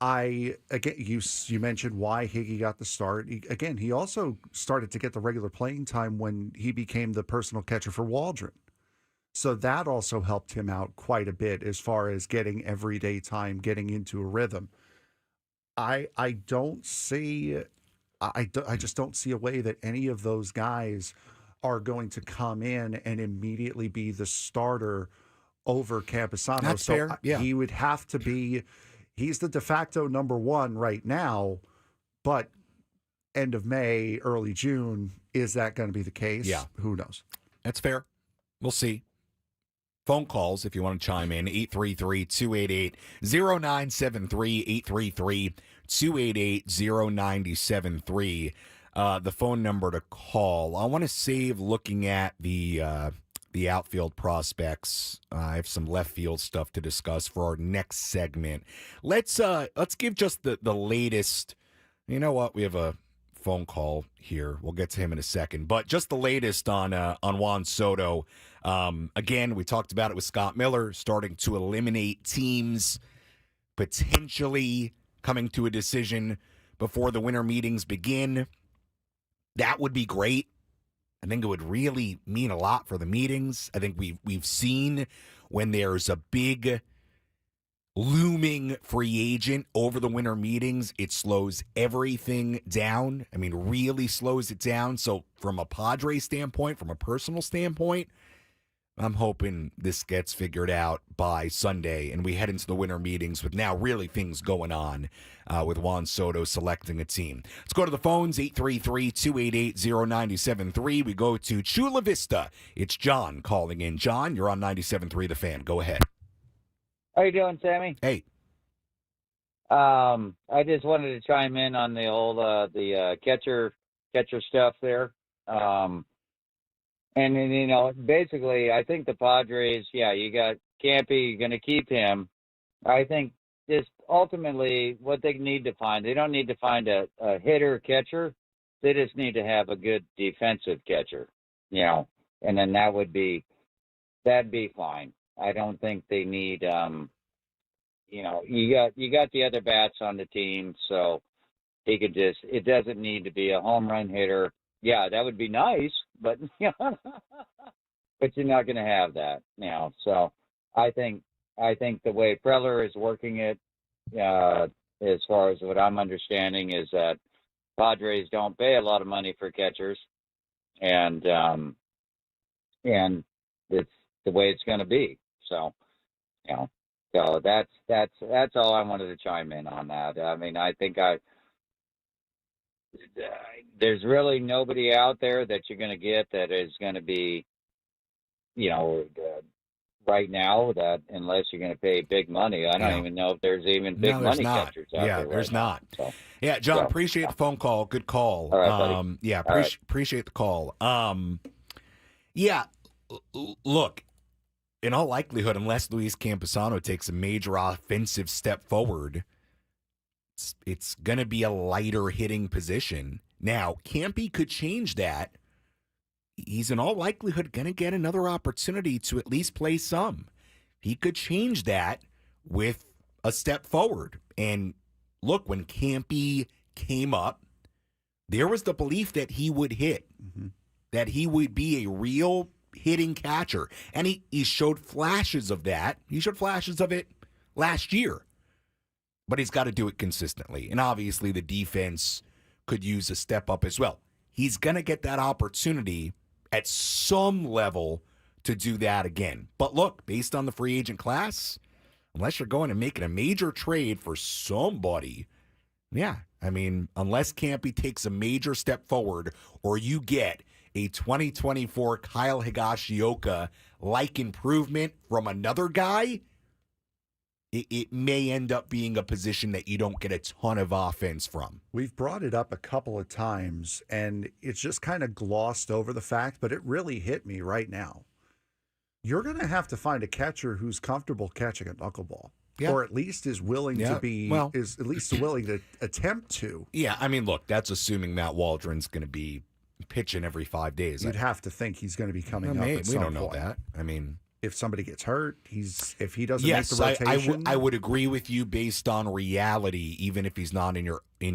You mentioned why Higgy got the start. He also started to get the regular playing time when he became the personal catcher for Waldron. So that also helped him out quite a bit as far as getting everyday time, getting into a rhythm. I just don't see a way that any of those guys are going to come in and immediately be the starter over Campusano. That's fair. Yeah. He would have to be. He's the de facto number one right now, but end of May, early June, is that going to be the case? Yeah. Who knows? That's fair. We'll see. Phone calls, if you want to chime in, 833-288-0973, 833-288-0973. The phone number to call. I want to save looking at the outfield prospects. I have some left field stuff to discuss for our next segment. Let's give just the latest. You know what? We have a phone call here. We'll get to him in a second. But just the latest on Juan Soto. Again, we talked about it with Scott Miller, starting to eliminate teams, potentially coming to a decision before the winter meetings begin. That would be great. I think it would really mean a lot for the meetings. I think we've seen when there's a big looming free agent over the winter meetings, it slows everything down. I mean, really slows it down. So from a Padres standpoint, from a personal standpoint, I'm hoping this gets figured out by Sunday and we head into the winter meetings with now really things going on with Juan Soto selecting a team. Let's go to the phones, 833-288-0973. We go to Chula Vista. It's John calling in. John, you're on 97.3 The Fan. Go ahead. How you doing, Sammy? Hey. I just wanted to chime in on the old catcher stuff there. And then, basically, I think the Padres, you got Campy, you're going to keep him. I think just ultimately what they need to find, they don't need to find a hitter catcher. They just need to have a good defensive catcher, and then that'd be fine. I don't think they need, you got the other bats on the team, so he could just, it doesn't need to be a home run hitter. Yeah, that would be nice, but but you're not going to have that now. So I think the way Preller is working it, as far as what I'm understanding, is that Padres don't pay a lot of money for catchers, and it's the way it's going to be. So, so that's all I wanted to chime in on that. I mean, I think there's really nobody out there that you're going to get that is going to be, right now, that unless you're going to pay big money, I don't even know if there's even big money catchers out there. There's right not. Now. So, yeah, John, appreciate the phone call. Good call. All right, buddy. Yeah, appreciate the call. Look, in all likelihood, unless Luis Camposano takes a major offensive step forward, it's going to be a lighter hitting position. Now, Campy could change that. He's in all likelihood going to get another opportunity to at least play some. He could change that with a step forward. And look, when Campy came up, there was the belief that he would hit, that he would be a real hitting catcher. And he showed flashes of that. He showed flashes of it last year. But he's got to do it consistently. And obviously the defense could use a step up as well. He's going to get that opportunity at some level to do that again. But look, based on the free agent class, unless you're going and making a major trade for somebody, unless Campy takes a major step forward or you get a 2024 Kyle Higashioka-like improvement from another guy, it may end up being a position that you don't get a ton of offense from. We've brought it up a couple of times, and it's just kind of glossed over the fact, but it really hit me right now. You're going to have to find a catcher who's comfortable catching a knuckleball, or at least is willing to be, is at least willing to attempt to. Yeah, I mean, look, that's assuming Matt Waldron's going to be pitching every 5 days. You'd have to think he's going to be coming up at some We don't know point. that. I mean, if somebody gets hurt, if he doesn't make the rotation. I would agree with you based on reality, even if he's not in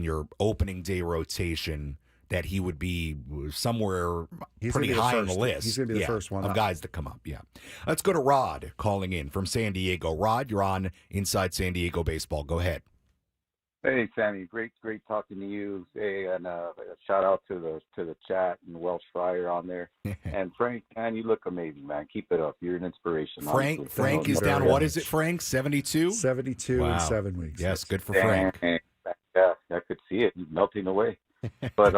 your opening day rotation, that he would be somewhere pretty high on the list. He's going to be the first one of up. Guys that come up. Yeah. Let's go to Rod calling in from San Diego. Rod, you're on Inside San Diego Baseball. Go ahead. Hey, Sammy, great talking to you. Hey, and a shout out to the chat and Welsh Fryer on there. And Frank, man, you look amazing, man. Keep it up. You're an inspiration. Frank is down. What is it, Frank? 72? 72 in 7 weeks. Yes, good for Frank. Yeah, I could see it melting away. But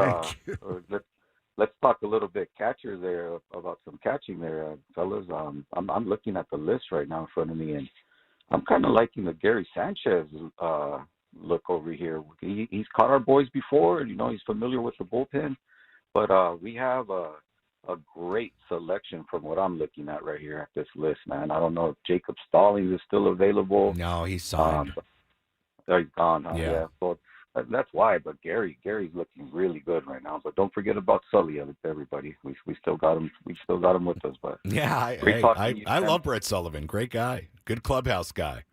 let's talk a little bit catcher there, about some catching there, fellas. I'm looking at the list right now in front of me, and I'm kind of liking the Gary Sanchez look over here. He's caught our boys before, and he's familiar with the bullpen. But we have a great selection from what I'm looking at right here at this list, man. I don't know if Jacob Stallings is still available. No, he's signed. He's gone. Yeah. So that's why. But Gary's looking really good right now. But don't forget about Sully, everybody. We still got him. We still got him with us. But yeah, I love Brett Sullivan. Great guy. Good clubhouse guy.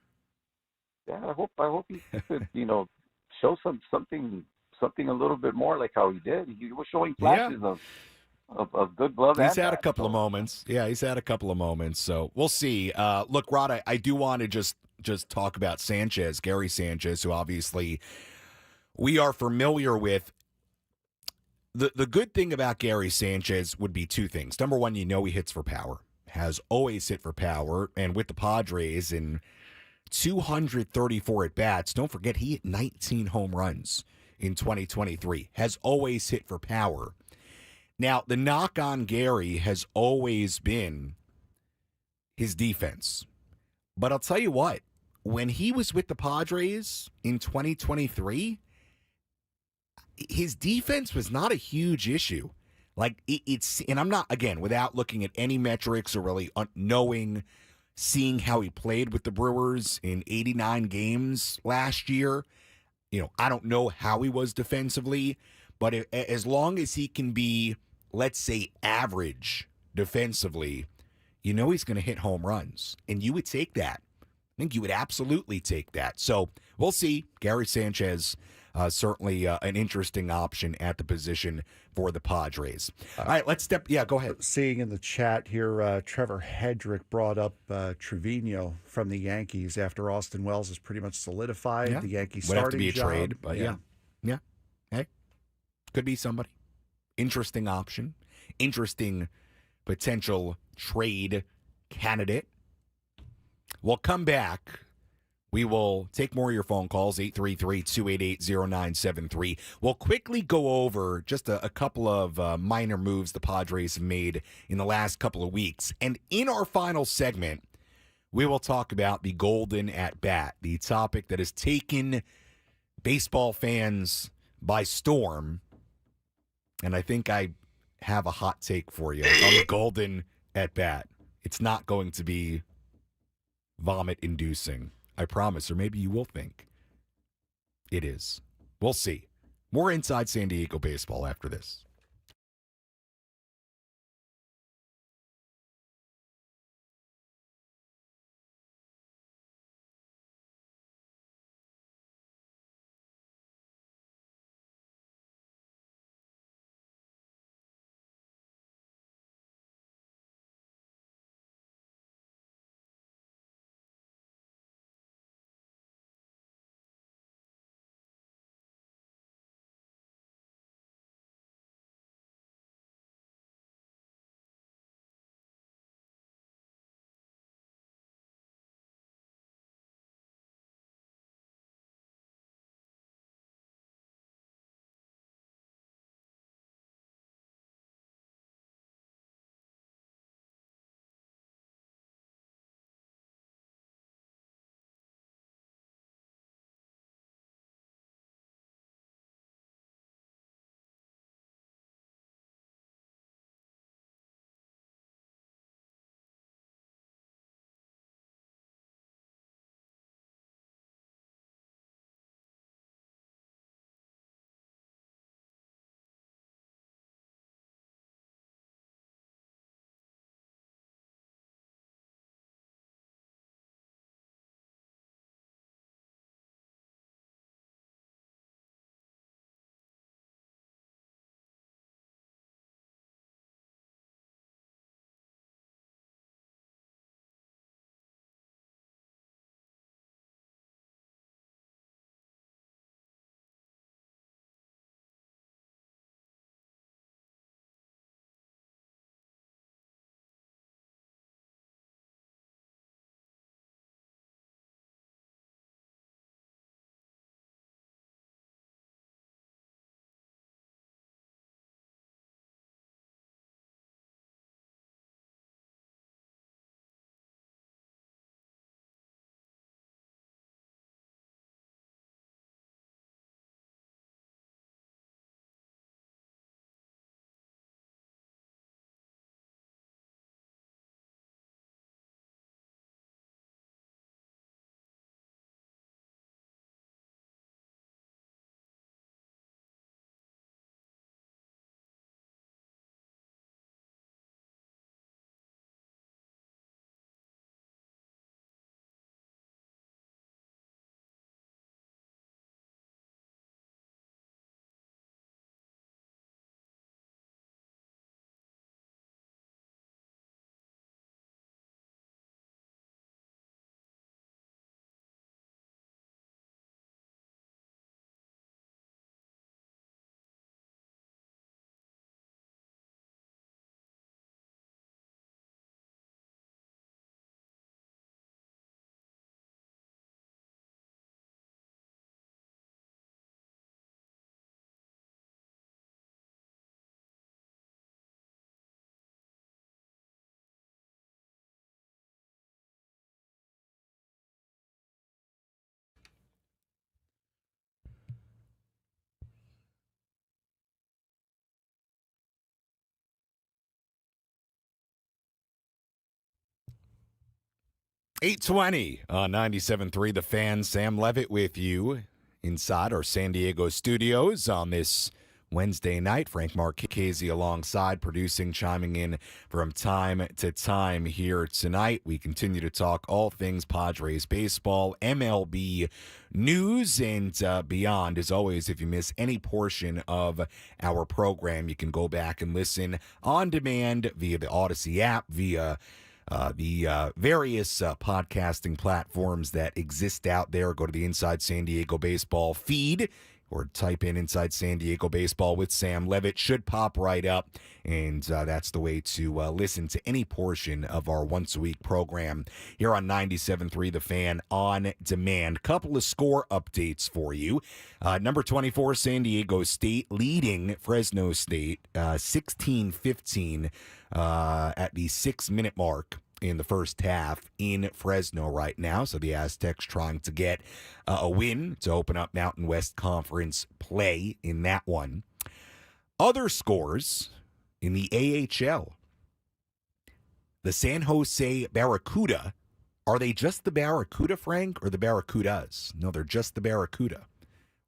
Yeah, I hope he could, show something a little bit more like how he did. He was showing flashes of good glove. He's had a couple of moments. Yeah, he's had a couple of moments. So we'll see. Look, Rod, I do want to just talk about Sanchez, Gary Sanchez, who obviously we are familiar with. The good thing about Gary Sanchez would be two things. Number one, he hits for power, has always hit for power, and with the Padres and 234 at-bats. Don't forget, he hit 19 home runs in 2023. Has always hit for power. Now, the knock on Gary has always been his defense. But I'll tell you what, when he was with the Padres in 2023, his defense was not a huge issue. Like, it's, and I'm not, again, without looking at any metrics or really seeing how he played with the Brewers in 89 games last year. I don't know how he was defensively, but as long as he can be, let's say, average defensively, he's going to hit home runs. And you would take that. I think you would absolutely take that. So we'll see. Gary Sanchez certainly an interesting option at the position for the Padres. All right, let's step. Yeah, go ahead. Seeing in the chat here, Trevor Hedrick brought up Trevino from the Yankees after Austin Wells is pretty much solidified. Yeah. The Yankees Would starting have to be a job. trade, but yeah. Hey, could be somebody. Interesting option. Interesting potential trade candidate. We'll come back. We will take more of your phone calls, 833-288-0973. We'll quickly go over just a couple of minor moves the Padres have made in the last couple of weeks. And in our final segment, we will talk about the golden at bat, the topic that has taken baseball fans by storm. And I think I have a hot take for you on the golden at bat. It's not going to be vomit-inducing. I promise, or maybe you will think it is. We'll see. More Inside San Diego Baseball after this. $8:20 on 97.3 The Fan. Sam Levitt with you inside our San Diego studios on this Wednesday night. Frank Marchese alongside, producing, chiming in from time to time here tonight. We continue to talk all things Padres baseball, MLB news, and beyond. As always, if you miss any portion of our program, you can go back and listen on demand via the Odyssey app, via the various podcasting platforms that exist out there. Go to the Inside San Diego Baseball feed or type in Inside San Diego Baseball with Sam Levitt. Should pop right up, and that's the way to listen to any portion of our once-a-week program here on 97.3 The Fan on demand. Couple of score updates for you. Number 24, San Diego State leading Fresno State 16-15 at the 6-minute mark in the first half in Fresno right now. So the Aztecs trying to get a win to open up Mountain West Conference play in that one. Other scores in the AHL. The San Jose Barracuda. Are they just the Barracuda, Frank, or the Barracudas? No, they're just the Barracuda.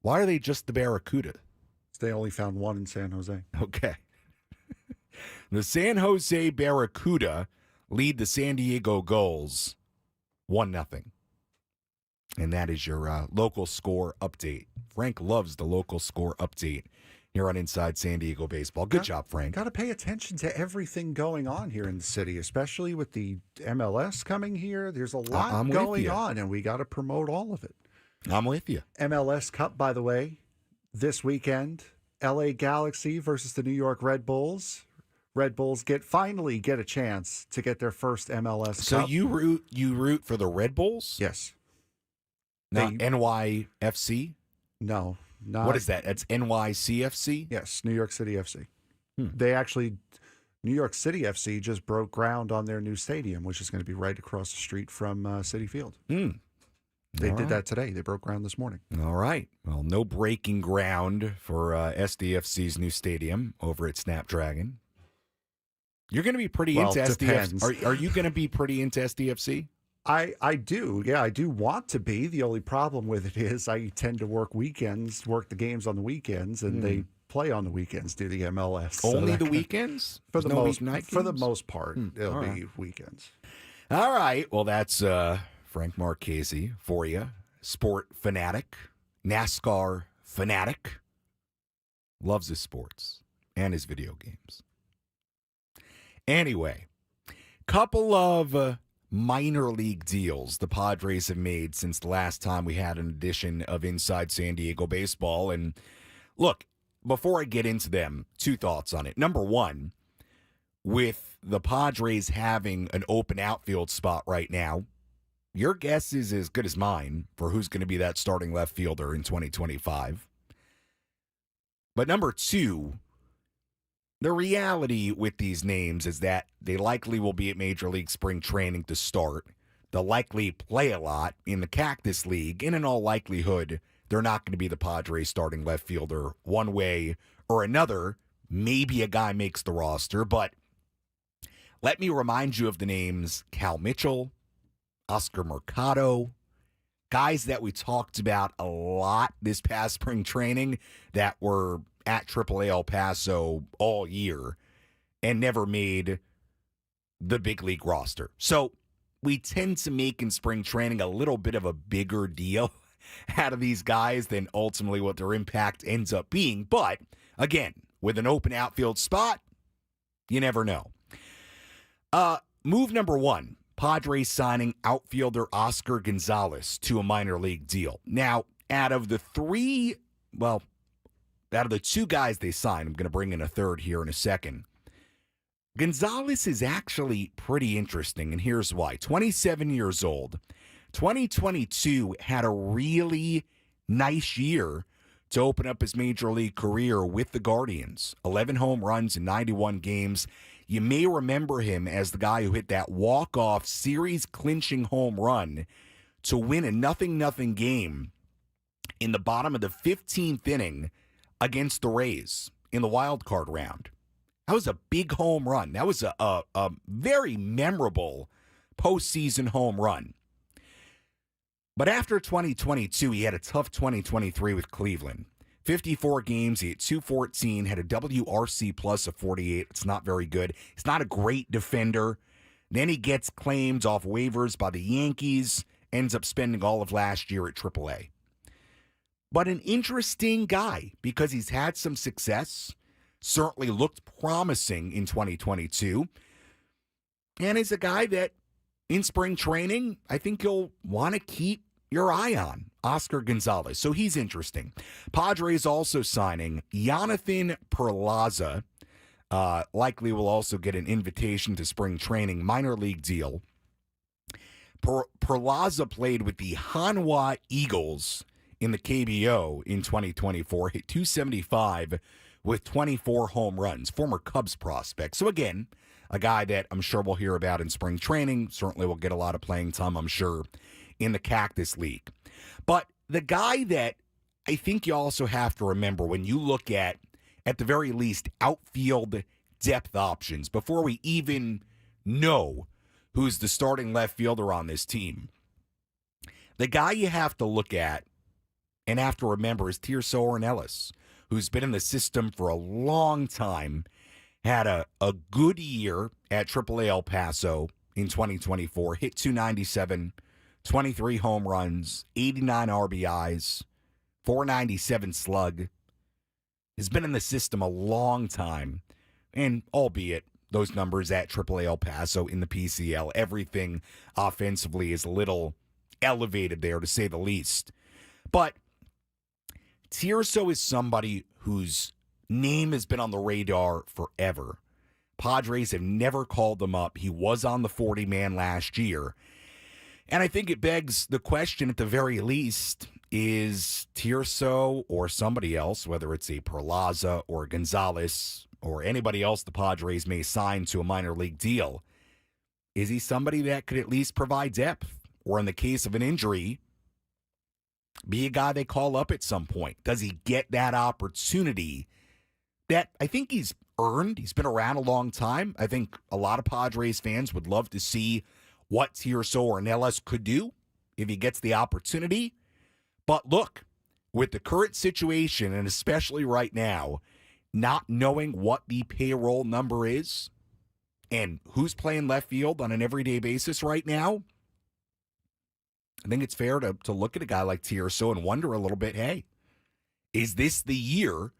Why are they just the Barracuda? They only found one in San Jose. Okay. The San Jose Barracuda lead the San Diego Gulls 1-0. And that is your local score update. Frank loves the local score update here on Inside San Diego Baseball. Good job, Frank. Got to pay attention to everything going on here in the city, especially with the MLS coming here. There's a lot going on, and we got to promote all of it. I'm with you. MLS Cup, by the way, this weekend, LA Galaxy versus the New York Red Bulls. Red Bulls finally get a chance to get their first MLS so Cup. So you root for the Red Bulls? Yes. Not NYFC? No. Not, what is that? That's NYCFC? Yes, New York City FC. They actually, New York City FC just broke ground on their new stadium, which is going to be right across the street from Citi Field. They did that today. They broke ground this morning. All right. Well, no breaking ground for SDFC's new stadium over at Snapdragon. You're going to be pretty into SDFC. Are you going to be pretty into SDFC? I do. Yeah, I do want to be. The only problem with it is I tend to work the games on the weekends, and they play on the weekends, do the MLS. Only the weekends? For the most part, it'll be weekends. All right. Well, that's Frank Marchese for you. Sport fanatic, NASCAR fanatic. Loves his sports and his video games. Anyway, couple of minor league deals the Padres have made since the last time we had an edition of Inside San Diego Baseball. And look, before I get into them, two thoughts on it. Number one, with the Padres having an open outfield spot right now, your guess is as good as mine for who's going to be that starting left fielder in 2025. But number two, the reality with these names is that they likely will be at Major League Spring Training to start. They'll likely play a lot in the Cactus League, and in all likelihood, they're not going to be the Padres starting left fielder one way or another. Maybe a guy makes the roster, but let me remind you of the names Cal Mitchell, Oscar Mercado, guys that we talked about a lot this past spring training that were at AAA El Paso all year and never made the big league roster. So we tend to make in spring training a little bit of a bigger deal out of these guys than ultimately what their impact ends up being. But again, with an open outfield spot, you never know. Move number one, Padres signing outfielder Oscar Gonzalez to a minor league deal. Now, out of the two guys they signed, I'm going to bring in a third here in a second. Gonzalez is actually pretty interesting, and here's why. 27 years old. 2022 had a really nice year to open up his major league career with the Guardians. 11 home runs in 91 games. You may remember him as the guy who hit that walk-off series-clinching home run to win a 0-0 game in the bottom of the 15th inning against the Rays in the wild card round. That was a big home run. That was a very memorable postseason home run. But after 2022, he had a tough 2023 with Cleveland. 54 games, he hit 214, had a WRC plus of 48. It's not very good. He's not a great defender. Then he gets claimed off waivers by the Yankees, ends up spending all of last year at AAA. But an interesting guy because he's had some success, certainly looked promising in 2022, and is a guy that in spring training, I think you'll want to keep your eye on, Oscar Gonzalez. So he's interesting. Padres also signing Jonathan Perlaza. Likely will also get an invitation to spring training, minor league deal. Perlaza played with the Hanwha Eagles in the KBO in 2024, hit 275 with 24 home runs, former Cubs prospect. So again, a guy that I'm sure we'll hear about in spring training, certainly will get a lot of playing time, I'm sure, in the Cactus League. But the guy that I think you also have to remember when you look at the very least, outfield depth options, before we even know who's the starting left fielder on this team, the guy you have to look at and have to remember is Tirso Ornelas, who's been in the system for a long time, had a good year at AAA El Paso in 2024, hit 297, 23 home runs, 89 RBIs, 497 slug. Has been in the system a long time, and albeit those numbers at AAA El Paso in the PCL, everything offensively is a little elevated there, to say the least. But Tirso is somebody whose name has been on the radar forever. Padres have never called him up. He was on the 40-man last year. And I think it begs the question, at the very least, is Tirso or somebody else, whether it's a Perlaza or Gonzalez or anybody else the Padres may sign to a minor league deal, is he somebody that could at least provide depth? Or in the case of an injury, be a guy they call up at some point? Does he get that opportunity that I think he's earned? He's been around a long time. I think a lot of Padres fans would love to see what Tirso Ornelas could do if he gets the opportunity. But look, with the current situation, and especially right now, not knowing what the payroll number is and who's playing left field on an everyday basis right now, I think it's fair to look at a guy like Tirso and wonder a little bit, hey, is this the year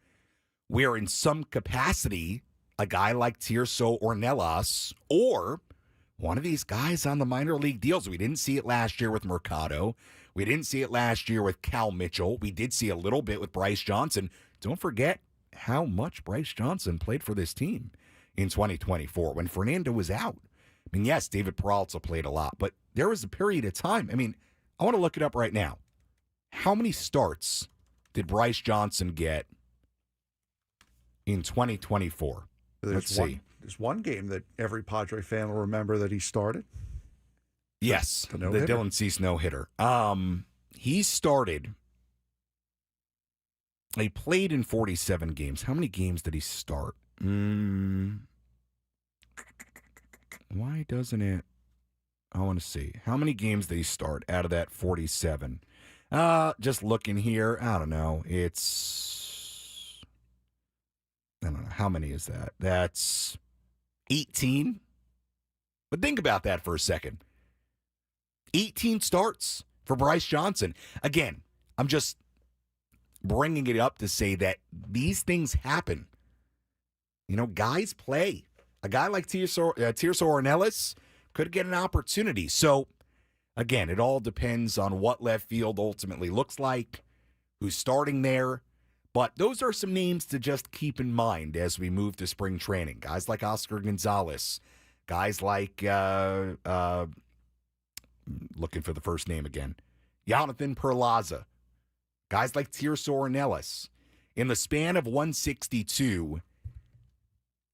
where in some capacity a guy like Tirso Ornelas or one of these guys on the minor league deals? We didn't see it last year with Mercado. We didn't see it last year with Cal Mitchell. We did see a little bit with Bryce Johnson. Don't forget how much Bryce Johnson played for this team in 2024 when Fernando was out. I mean, yes, David Peralta played a lot, but there was a period of time. I mean, I want to look it up right now. How many starts did Bryce Johnson get in 2024? Let's see. There's one game that every Padre fan will remember that he started. Yes, the Dylan Cease no-hitter. He started. He played in 47 games. How many games did he start? Why doesn't it? I want to see. How many games did he start out of that 47? Just looking here. I don't know. I don't know. How many is that? That's 18. But think about that for a second. 18 starts for Bryce Johnson. Again, I'm just bringing it up to say that these things happen. You know, guys play. A guy like Tirso Ornelas could get an opportunity. So, again, it all depends on what left field ultimately looks like, who's starting there. But those are some names to just keep in mind as we move to spring training. Guys like Oscar Gonzalez. Guys like, looking for the first name again, Jonathan Perlaza. Guys like Tirso Ornelas. In the span of 162,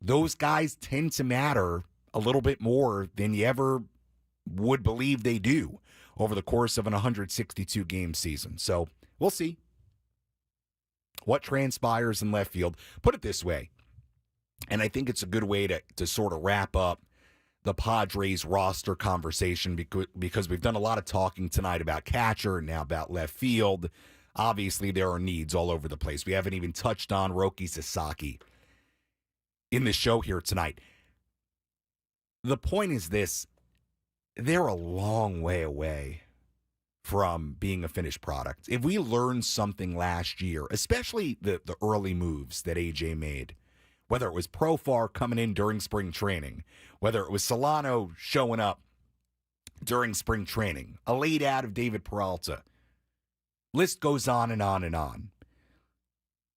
those guys tend to matter a little bit more than you ever would believe they do over the course of an 162-game season. So we'll see what transpires in left field. Put it this way, and I think it's a good way to sort of wrap up the Padres roster conversation because we've done a lot of talking tonight about catcher and now about left field. Obviously, there are needs all over the place. We haven't even touched on Roki Sasaki in the show here tonight. The point is this: they're a long way away from being a finished product. If we learned something last year, especially the early moves that AJ made, whether it was Profar coming in during spring training, whether it was Solano showing up during spring training, a late ad of David Peralta, list goes on and on and on.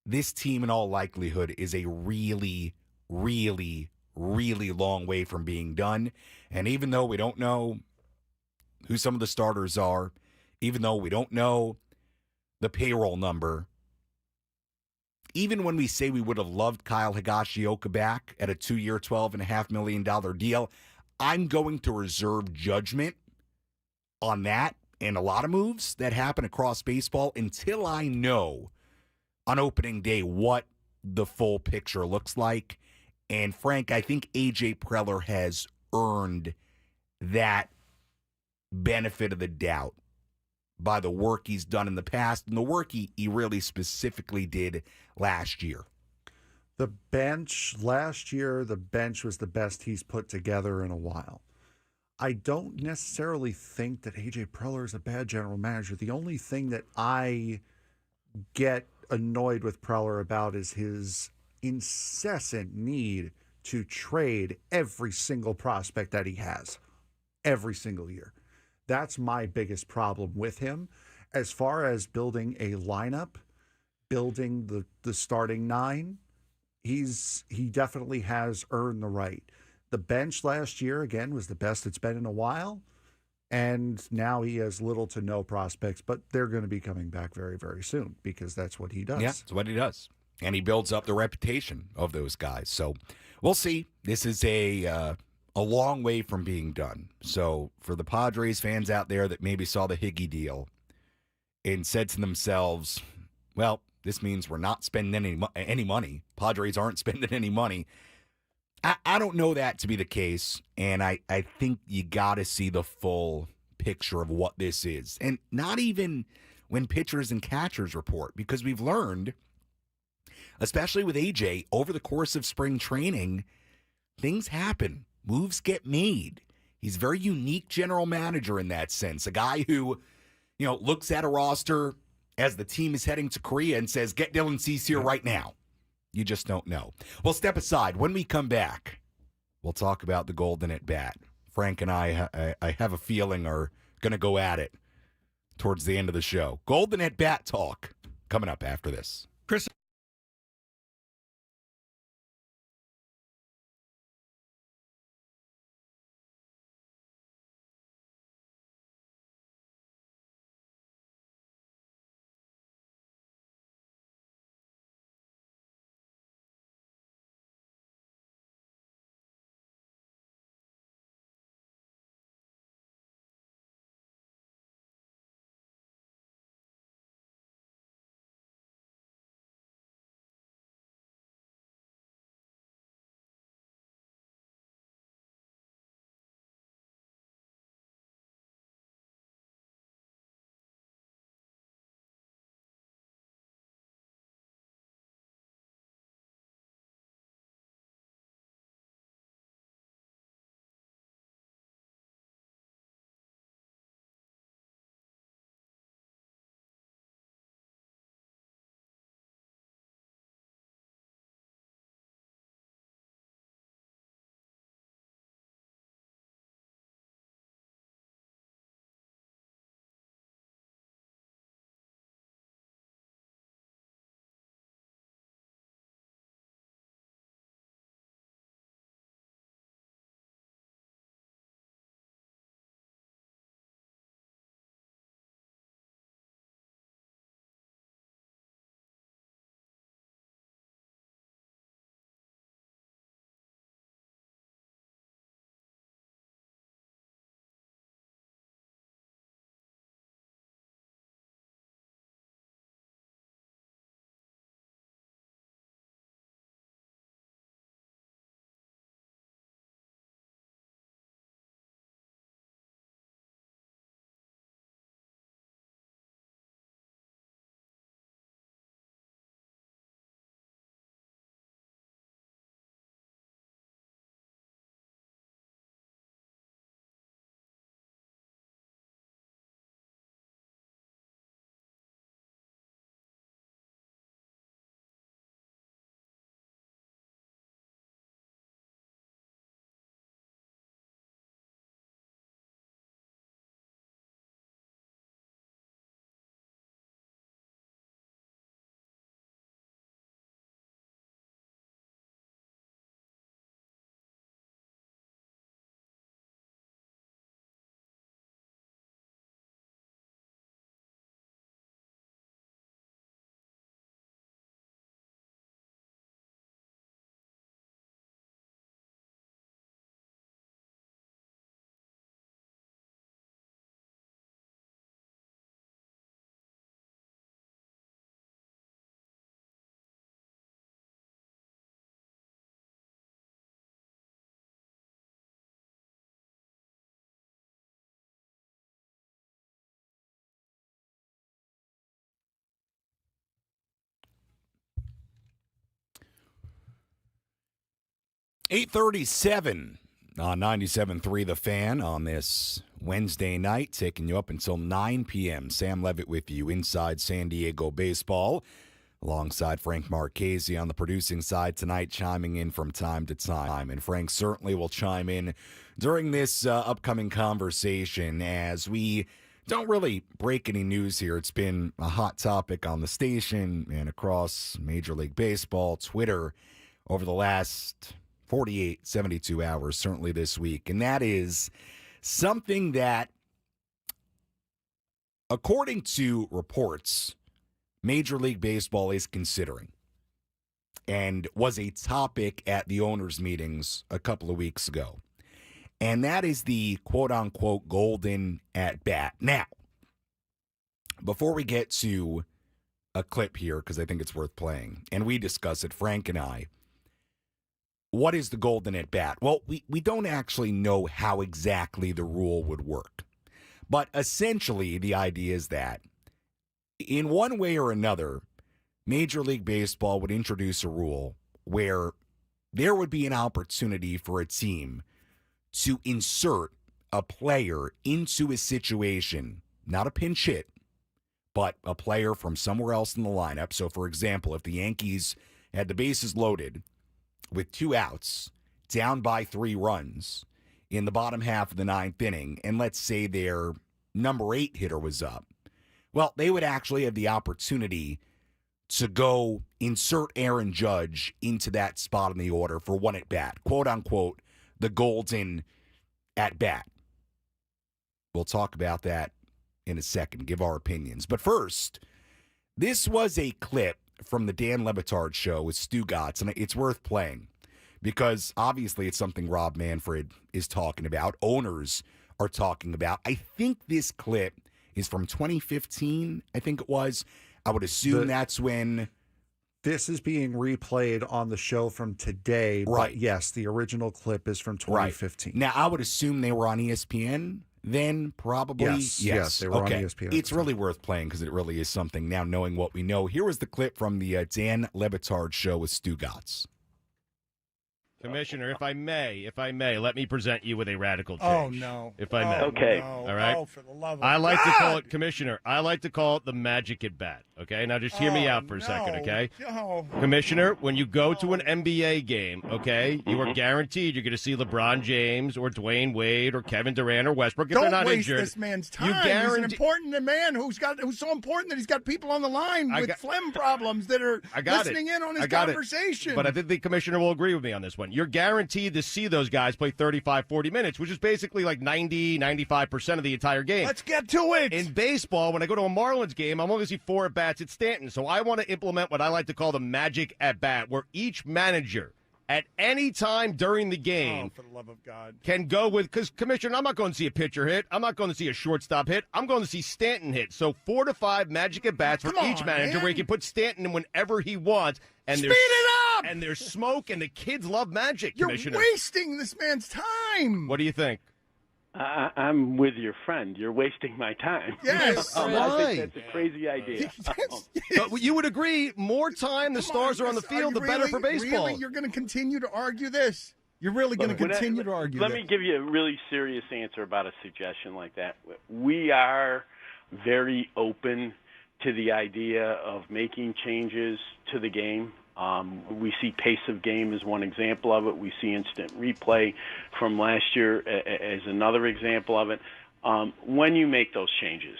This team, in all likelihood, is a really, really, really long way from being done. And even though we don't know who some of the starters are, even though we don't know the payroll number, even when we say we would have loved Kyle Higashioka back at a 2-year, $12.5 million deal, I'm going to reserve judgment on that and a lot of moves that happen across baseball until I know on opening day what the full picture looks like. And Frank, I think AJ Preller has earned that benefit of the doubt by the work he's done in the past and the work he really specifically did last year. The bench last year, the bench was the best he's put together in a while. I don't necessarily think that AJ Preller is a bad general manager. The only thing that I get annoyed with Preller about is his incessant need to trade every single prospect that he has every single year. That's my biggest problem with him. As far as building a lineup, building the starting nine, he definitely has earned the right. The bench last year, again, was the best it's been in a while. And now he has little to no prospects, but they're going to be coming back very, very soon because that's what he does. Yeah, that's what he does. And he builds up the reputation of those guys. So we'll see. This is a long way from being done. So for the Padres fans out there that maybe saw the Higgy deal and said to themselves, well, this means we're not spending any money. Padres aren't spending any money. I don't know that to be the case, and I think you got to see the full picture of what this is. And not even when pitchers and catchers report, because we've learned, especially with AJ, over the course of spring training, things happen. Moves get made. He's a very unique general manager in that sense. A guy who, looks at a roster as the team is heading to Korea and says, get Dylan Cease here right now. You just don't know. Well, step aside. When we come back, we'll talk about the Golden at Bat. Frank and I have a feeling, are going to go at it towards the end of the show. Golden at Bat talk coming up after this. Chris. 8:37 on 97.3 The Fan on this Wednesday night, taking you up until 9 p.m. Sam Levitt with you inside San Diego baseball, alongside Frank Marchese on the producing side tonight, chiming in from time to time. And Frank certainly will chime in during this upcoming conversation as we don't really break any news here. It's been a hot topic on the station and across Major League Baseball, Twitter, over the last 48, 72 hours, certainly this week. And that is something that, according to reports, Major League Baseball is considering and was a topic at the owners' meetings a couple of weeks ago. And that is the quote-unquote golden at-bat. Now, before we get to a clip here, because I think it's worth playing, and we discuss it, Frank and I, what is the golden at-bat? Well, we don't actually know how exactly the rule would work. But essentially, the idea is that in one way or another, Major League Baseball would introduce a rule where there would be an opportunity for a team to insert a player into a situation, not a pinch hit, but a player from somewhere else in the lineup. So, for example, if the Yankees had the bases loaded with 2 outs, down by 3 runs in the bottom half of the 9th inning, and let's say their number 8 hitter was up, well, they would actually have the opportunity to go insert Aaron Judge into that spot in the order for one at-bat, quote-unquote, the golden at-bat. We'll talk about that in a second, give our opinions. But first, this was a clip from the Dan Levitard show with Stu Gatz, and it's worth playing because obviously it's something Rob Manfred is talking about, owners are talking about. I think this clip is from 2015, I think it was. I would assume that's when... This is being replayed on the show from today, right? But yes, the original clip is from 2015. Right. Now, I would assume they were on ESPN then, probably? Yes, they were on ESPN. It's really worth playing because it really is something now, knowing what we know. Here was the clip from the Dan Levitard show with Stu Gatz. Commissioner, if I may, let me present you with a radical change. Oh, no. If I may. Okay. No. All right. Oh, for the love of I like God. to call it, Commissioner, I like to call it the magic at bat. Okay? Now just hear me out for a second, okay? No. Commissioner, when you go to an NBA game, okay, you are guaranteed you're going to see LeBron James or Dwayne Wade or Kevin Durant or Westbrook if Don't they're not waste injured. this man's time. You He's guarantee- an important man who's so important that he's got people on the line with phlegm problems that are listening in on his conversation. But I think the commissioner will agree with me on this one. You're guaranteed to see those guys play 35, 40 minutes, which is basically like 90, 95% of the entire game. Let's get to it. In baseball, when I go to a Marlins game, I'm only going to see 4 at-bats at Stanton. So I want to implement what I like to call the magic at-bat, where each manager at any time during the game for the love of God, can go with, because, Commissioner, I'm not going to see a pitcher hit. I'm not going to see a shortstop hit. I'm going to see Stanton hit. So 4 to 5 magic at-bats for each manager, where he can put Stanton in whenever he wants. And Speed it up! And there's smoke, and the kids love magic, You're Commissioner. wasting this man's time. What do you think? I'm with your friend. You're wasting my time. Yes. I think that's a crazy idea. But you would agree, more time the stars are on the field, the better for baseball. Really? You're going to continue to argue this? You're really going to continue to argue Let this? me give you a really serious answer about a suggestion like that. We are very open to the idea of making changes to the game. We see pace of game as one example of it. We see instant replay from last year as another example of it. When you make those changes,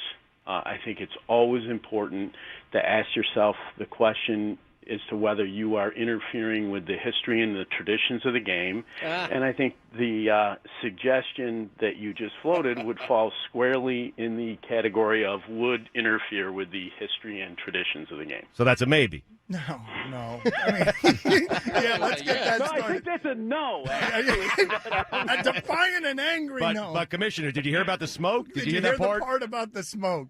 I think it's always important to ask yourself the question as to whether you are interfering with the history and the traditions of the game. And I think the suggestion that you just floated would fall squarely in the category of would interfere with the history and traditions of the game. So that's a maybe. No. I mean, yeah, let's get that started. I think that's a no. A defiant and angry no. But, Commissioner, did you hear about the smoke? Did you hear that the part? part about the smoke?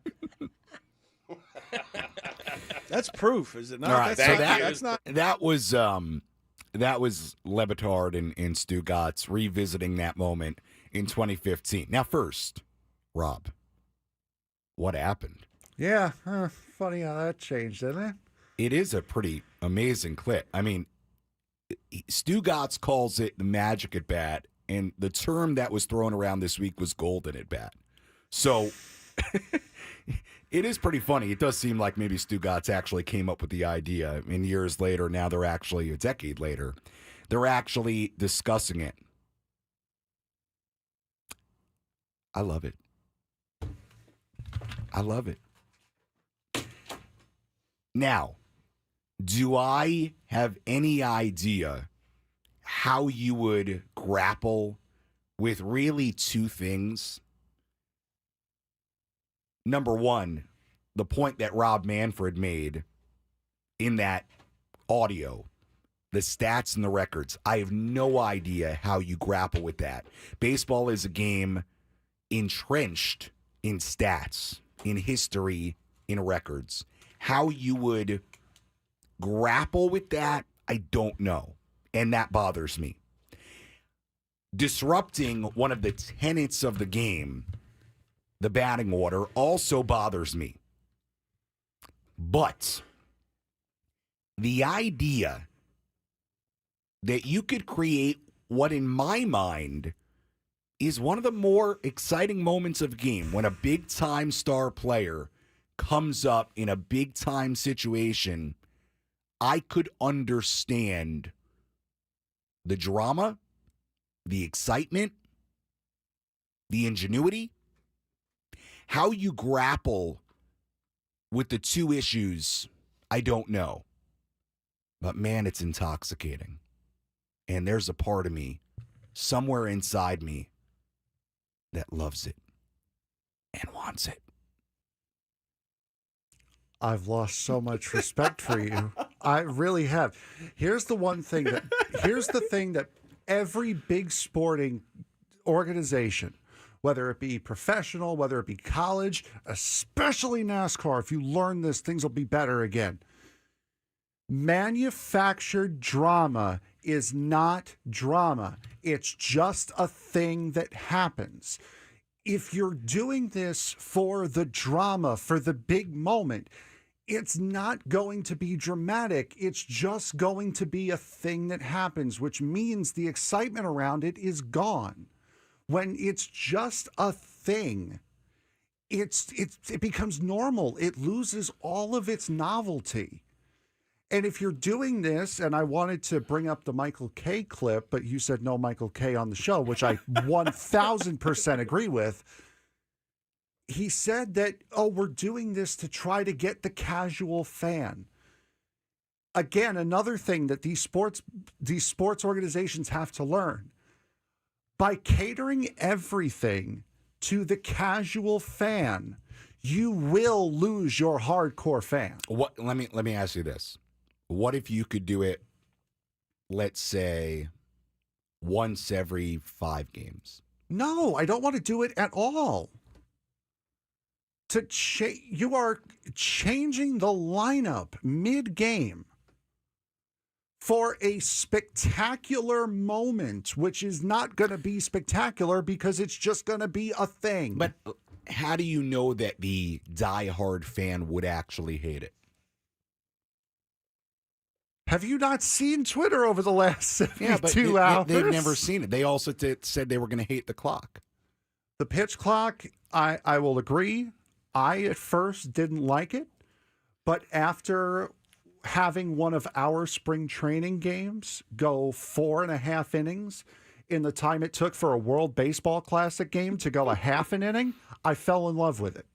That's proof, is it not? All right, That's not. That was Levitard and Stu Gatz revisiting that moment in 2015. Now, first, Rob, what happened? Yeah, funny how that changed, isn't it? It is a pretty amazing clip. I mean, Stu Gotts calls it the magic at bat, and the term that was thrown around this week was golden at bat. So it is pretty funny. It does seem like maybe Stu Gotts actually came up with the idea, and years later, now they're actually, a decade later, they're actually discussing it. I love it. I love it. Now, do I have any idea how you would grapple with really two things? Number one, the point that Rob Manfred made in that audio, the stats and the records. I have no idea how you grapple with that. Baseball is a game entrenched in stats, in history, in records. How you would grapple with that, I don't know. And that bothers me. Disrupting one of the tenets of the game, the batting order, also bothers me. But the idea that you could create what, in my mind, is one of the more exciting moments of the game, when a big-time star player comes up in a big-time situation, I could understand the drama, the excitement, the ingenuity. How you grapple with the two issues, I don't know. But man, it's intoxicating. And there's a part of me, somewhere inside me, that loves it and wants it. I've lost so much respect for you. I really have. Here's the thing that every big sporting organization, whether it be professional, whether it be college, especially NASCAR, if you learn this, things will be better again. Manufactured drama is not drama. It's just a thing that happens. If you're doing this for the drama, for the big moment, it's not going to be dramatic. It's just going to be a thing that happens, which means the excitement around it is gone. When it's just a thing, it becomes normal. It loses all of its novelty. And if you're doing this, and I wanted to bring up the Michael Kay clip, but you said no Michael Kay on the show, which I 1,000% agree with. He said that, we're doing this to try to get the casual fan. Again, another thing that these sports organizations have to learn. By catering everything to the casual fan, you will lose your hardcore fan. Let me ask you this. What if you could do it, let's say, once every 5 games? No, I don't want to do it at all. You are changing the lineup mid-game for a spectacular moment, which is not going to be spectacular because it's just going to be a thing. But how do you know that the diehard fan would actually hate it? Have you not seen Twitter over the last 72 hours? They've never seen it. They also said they were going to hate the clock. The pitch clock, I will agree. I, at first, didn't like it. But after having one of our spring training games go 4.5 innings in the time it took for a World Baseball Classic game to go a half an inning, I fell in love with it.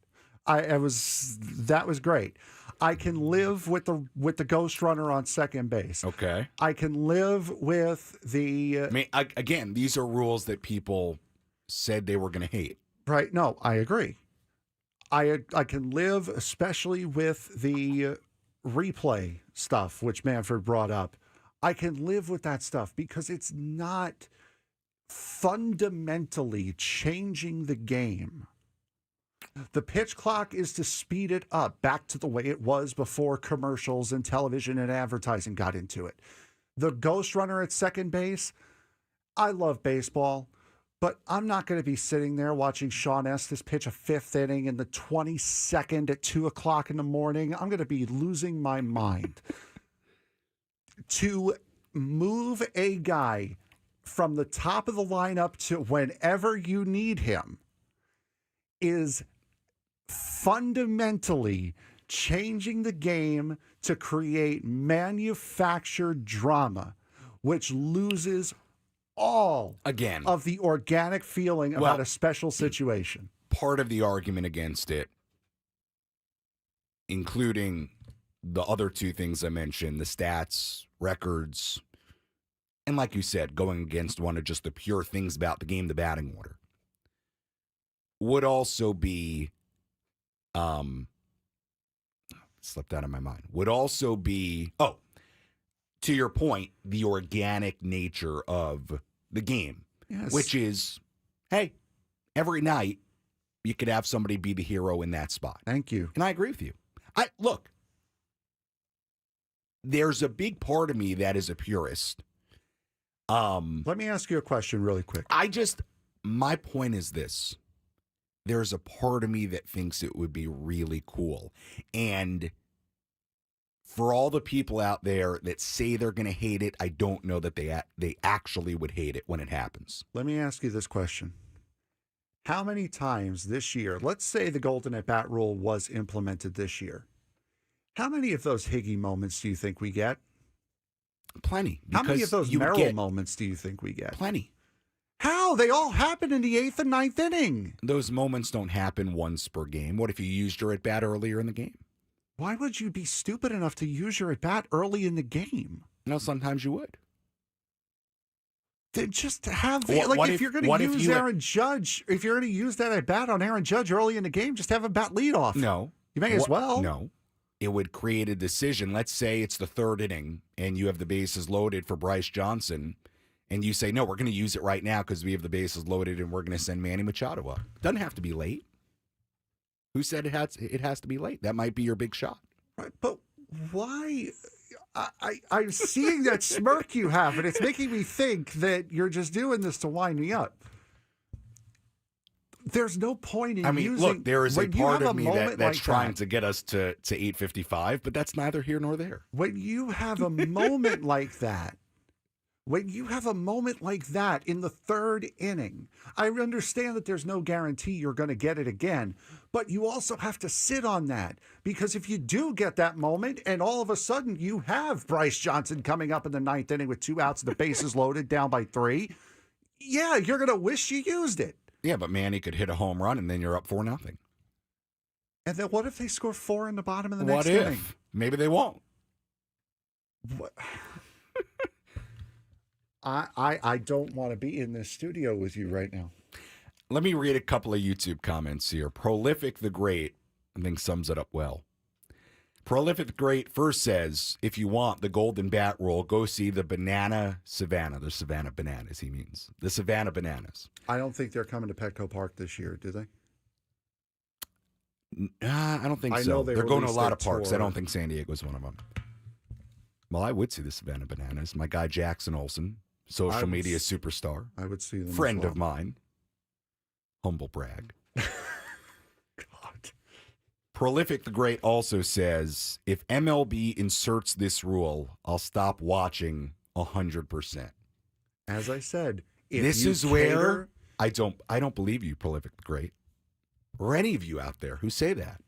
That was great. I can live with the ghost runner on second base. Okay. I can live with the. Again, these are rules that people said they were going to hate. Right. No, I agree. I can live, especially with the replay stuff, which Manfred brought up. I can live with that stuff because it's not fundamentally changing the game. The pitch clock is to speed it up back to the way it was before commercials and television and advertising got into it. The ghost runner at second base, I love baseball, but I'm not going to be sitting there watching Sean Estes pitch a 5th inning in the 22nd at 2 o'clock in the morning. I'm going to be losing my mind. To move a guy from the top of the lineup to whenever you need him is fundamentally changing the game to create manufactured drama, which loses all of the organic feeling about a special situation. Part of the argument against it, including the other two things I mentioned, the stats, records, and like you said, going against one of just the pure things about the game, the batting order, would also be, slipped out of my mind, would also be, to your point, the organic nature of the game, which is, hey, every night you could have somebody be the hero in that spot. Thank you. And I agree with you. Look, there's a big part of me that is a purist. Let me ask you a question really quick. My point is this. There's a part of me that thinks it would be really cool. And for all the people out there that say they're going to hate it, I don't know that they actually would hate it when it happens. Let me ask you this question. How many times this year, let's say the Golden at Bat rule was implemented this year, how many of those Higgy moments do you think we get? Plenty. How many of those Merrill moments do you think we get? Plenty. How? They all happen in the 8th and 9th inning. Those moments don't happen once per game. What if you used your at-bat earlier in the game? Why would you be stupid enough to use your at-bat early in the game? No, sometimes you would. Then just have if you're going to use Aaron Judge, if you're going to use that at-bat on Aaron Judge early in the game, just have a bat leadoff. No. You may as well. No. It would create a decision. Let's say it's the 3rd inning and you have the bases loaded for Bryce Johnson, and you say, no, we're going to use it right now because we have the bases loaded and we're going to send Manny Machado up. Doesn't have to be late. Who said it has to be late? That might be your big shot. Right, but why? I'm seeing that smirk you have, and it's making me think that you're just doing this to wind me up. There's no point in using... look, there is a part of me that's trying to get us to 8:55, but that's neither here nor there. When you have a moment like that, in the 3rd inning, I understand that there's no guarantee you're going to get it again, but you also have to sit on that, because if you do get that moment and all of a sudden you have Bryce Johnson coming up in the 9th inning with 2 outs and the bases loaded down by 3, yeah, you're going to wish you used it. Yeah, but Manny could hit a home run and then you're up 4-0. And then what if they score 4 in the bottom of the next inning? Maybe they won't. What? I don't want to be in this studio with you right now. Let me read a couple of YouTube comments here. Prolific the Great, I think, sums it up well. Prolific the Great first says, if you want the Golden Bat Rule, go see the Banana Savannah. The Savannah Bananas, he means. The Savannah Bananas. I don't think they're coming to Petco Park this year, do they? I don't think so. They're going to a lot of parks. I don't think San Diego's one of them. Well, I would see the Savannah Bananas. My guy Jackson Olsen, social media superstar. I would see them. Friend of mine. Humble brag. God. Prolific the Great also says, if MLB inserts this rule, I'll stop watching 100%. As I said, this is where I don't believe you, Prolific the Great, or any of you out there who say that.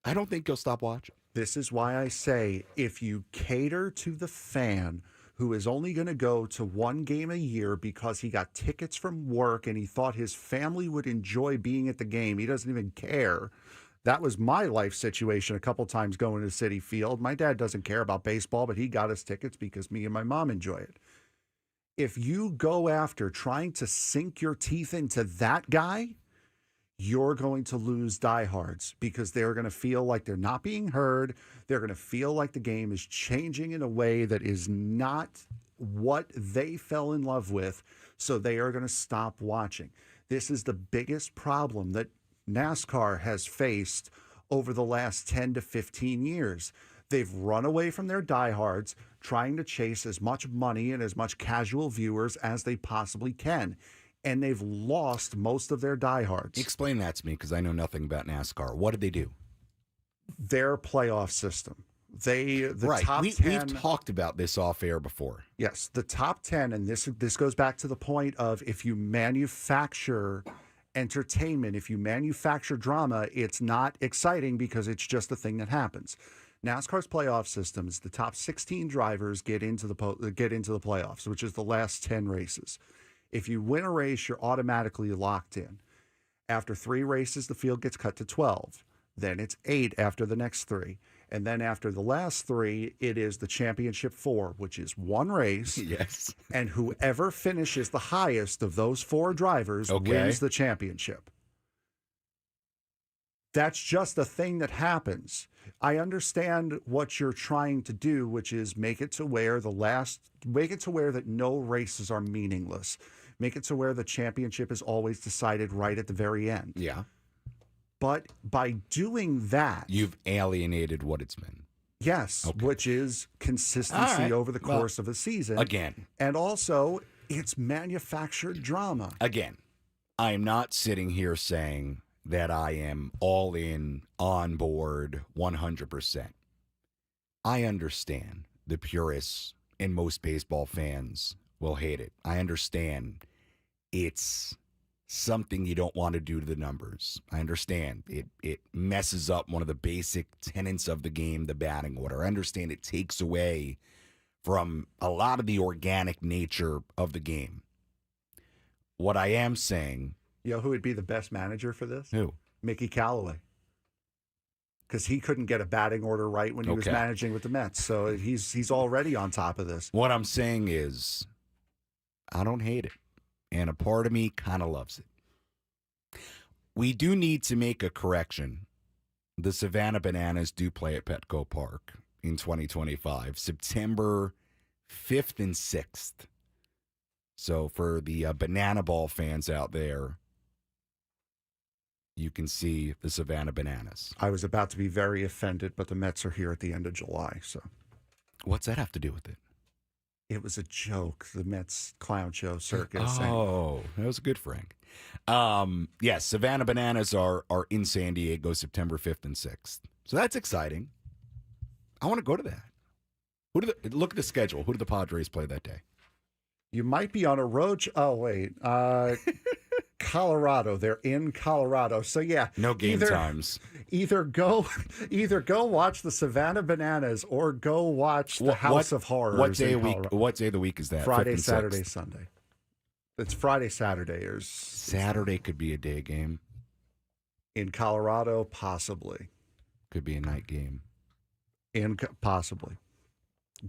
I don't think you'll stop watching. This is why I say, if you cater to the fan who is only going to go to one game a year because he got tickets from work and he thought his family would enjoy being at the game, he doesn't even care. That was my life situation a couple times going to Citi Field. My dad doesn't care about baseball, but he got us tickets because me and my mom enjoy it. If you go after trying to sink your teeth into that guy, you're going to lose diehards because they're going to feel like they're not being heard. They're going to feel like the game is changing in a way that is not what they fell in love with. So they are going to stop watching. This is the biggest problem that NASCAR has faced over the last 10 to 15 years. They've run away from their diehards, trying to chase as much money and as much casual viewers as they possibly can. And they've lost most of their diehards. Explain that to me, because I know nothing about NASCAR. What did they do? Their playoff system, The right. top 10. We've talked about this off air before. Yes, the top 10, and this goes back to the point of if you manufacture entertainment, if you manufacture drama, it's not exciting because it's just a thing that happens. NASCAR's playoff system is the top 16 drivers get into the playoffs, which is the last 10 races. If you win a race, you're automatically locked in. After 3 races, the field gets cut to 12. Then it's 8 after the next 3. And then after the last 3, it is the championship 4, which is 1 race. Yes. And whoever finishes the highest of those 4 drivers wins the championship. That's just a thing that happens. I understand what you're trying to do, which is make it to where that no races are meaningless. Make it to where the championship is always decided right at the very end. Yeah. But by doing that, you've alienated what it's been. Yes, which is consistency over the course of a season. Again. And also, it's manufactured drama. Again, I'm not sitting here saying that I am all in, on board, 100%. I understand the purists and most baseball fans will hate it. I understand it's something you don't want to do to the numbers. I understand it messes up one of the basic tenets of the game, the batting order. I understand it takes away from a lot of the organic nature of the game. What I am saying... You know who would be the best manager for this? Who? Mickey Callaway. Because he couldn't get a batting order right when he was managing with the Mets. So he's already on top of this. What I'm saying is, I don't hate it. And a part of me kind of loves it. We do need to make a correction. The Savannah Bananas do play at Petco Park in 2025, September 5th and 6th. So for the Banana Ball fans out there, you can see the Savannah Bananas. I was about to be very offended, but the Mets are here at the end of July. So, what's that have to do with it? It was a joke, the Mets clown show circus. Oh, that was good, Frank. Yes, Savannah Bananas are in San Diego September 5th and 6th. So that's exciting. I want to go to that. Look at the schedule. Who do the Padres play that day? You might be on a road. Colorado. They're in Colorado. So yeah, no game times. Either go watch the Savannah Bananas or go watch the House of Horrors. What day of the week is that? Friday, Saturday, Sunday. It's Friday, Saturday, or Saturday could be a day game. In Colorado, possibly. Could be a night game. Possibly.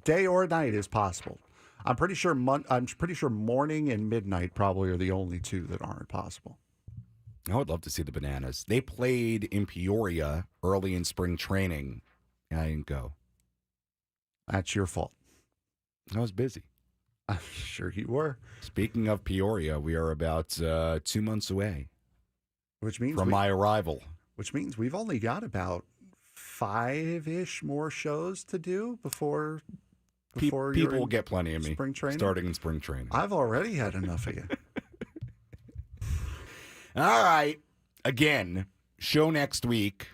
Day or night is possible. I'm pretty sure morning and midnight probably are the only two that aren't possible. I would love to see the Bananas. They played in Peoria early in spring training. I didn't go. That's your fault. I was busy. I'm sure you were. Speaking of Peoria, we are about 2 months away. Which means from my arrival. Which means we've only got about 5-ish more shows to do before people will get plenty of me spring training? Starting in spring training. I've already had enough of you. All right. Again, show next week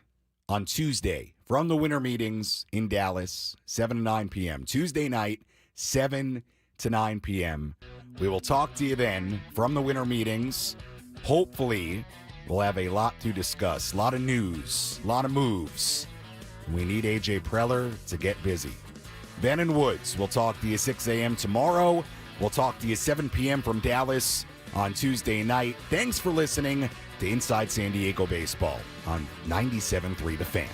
on Tuesday from the winter meetings in Dallas, 7 to 9 p.m. Tuesday night, 7 to 9 p.m. We will talk to you then from the winter meetings. Hopefully, we'll have a lot to discuss, a lot of news, a lot of moves. We need A.J. Preller to get busy. Ben and Woods, we'll talk to you 6 a.m. tomorrow. We'll talk to you 7 p.m. from Dallas on Tuesday night. Thanks for listening to Inside San Diego Baseball on 97.3 The Fan.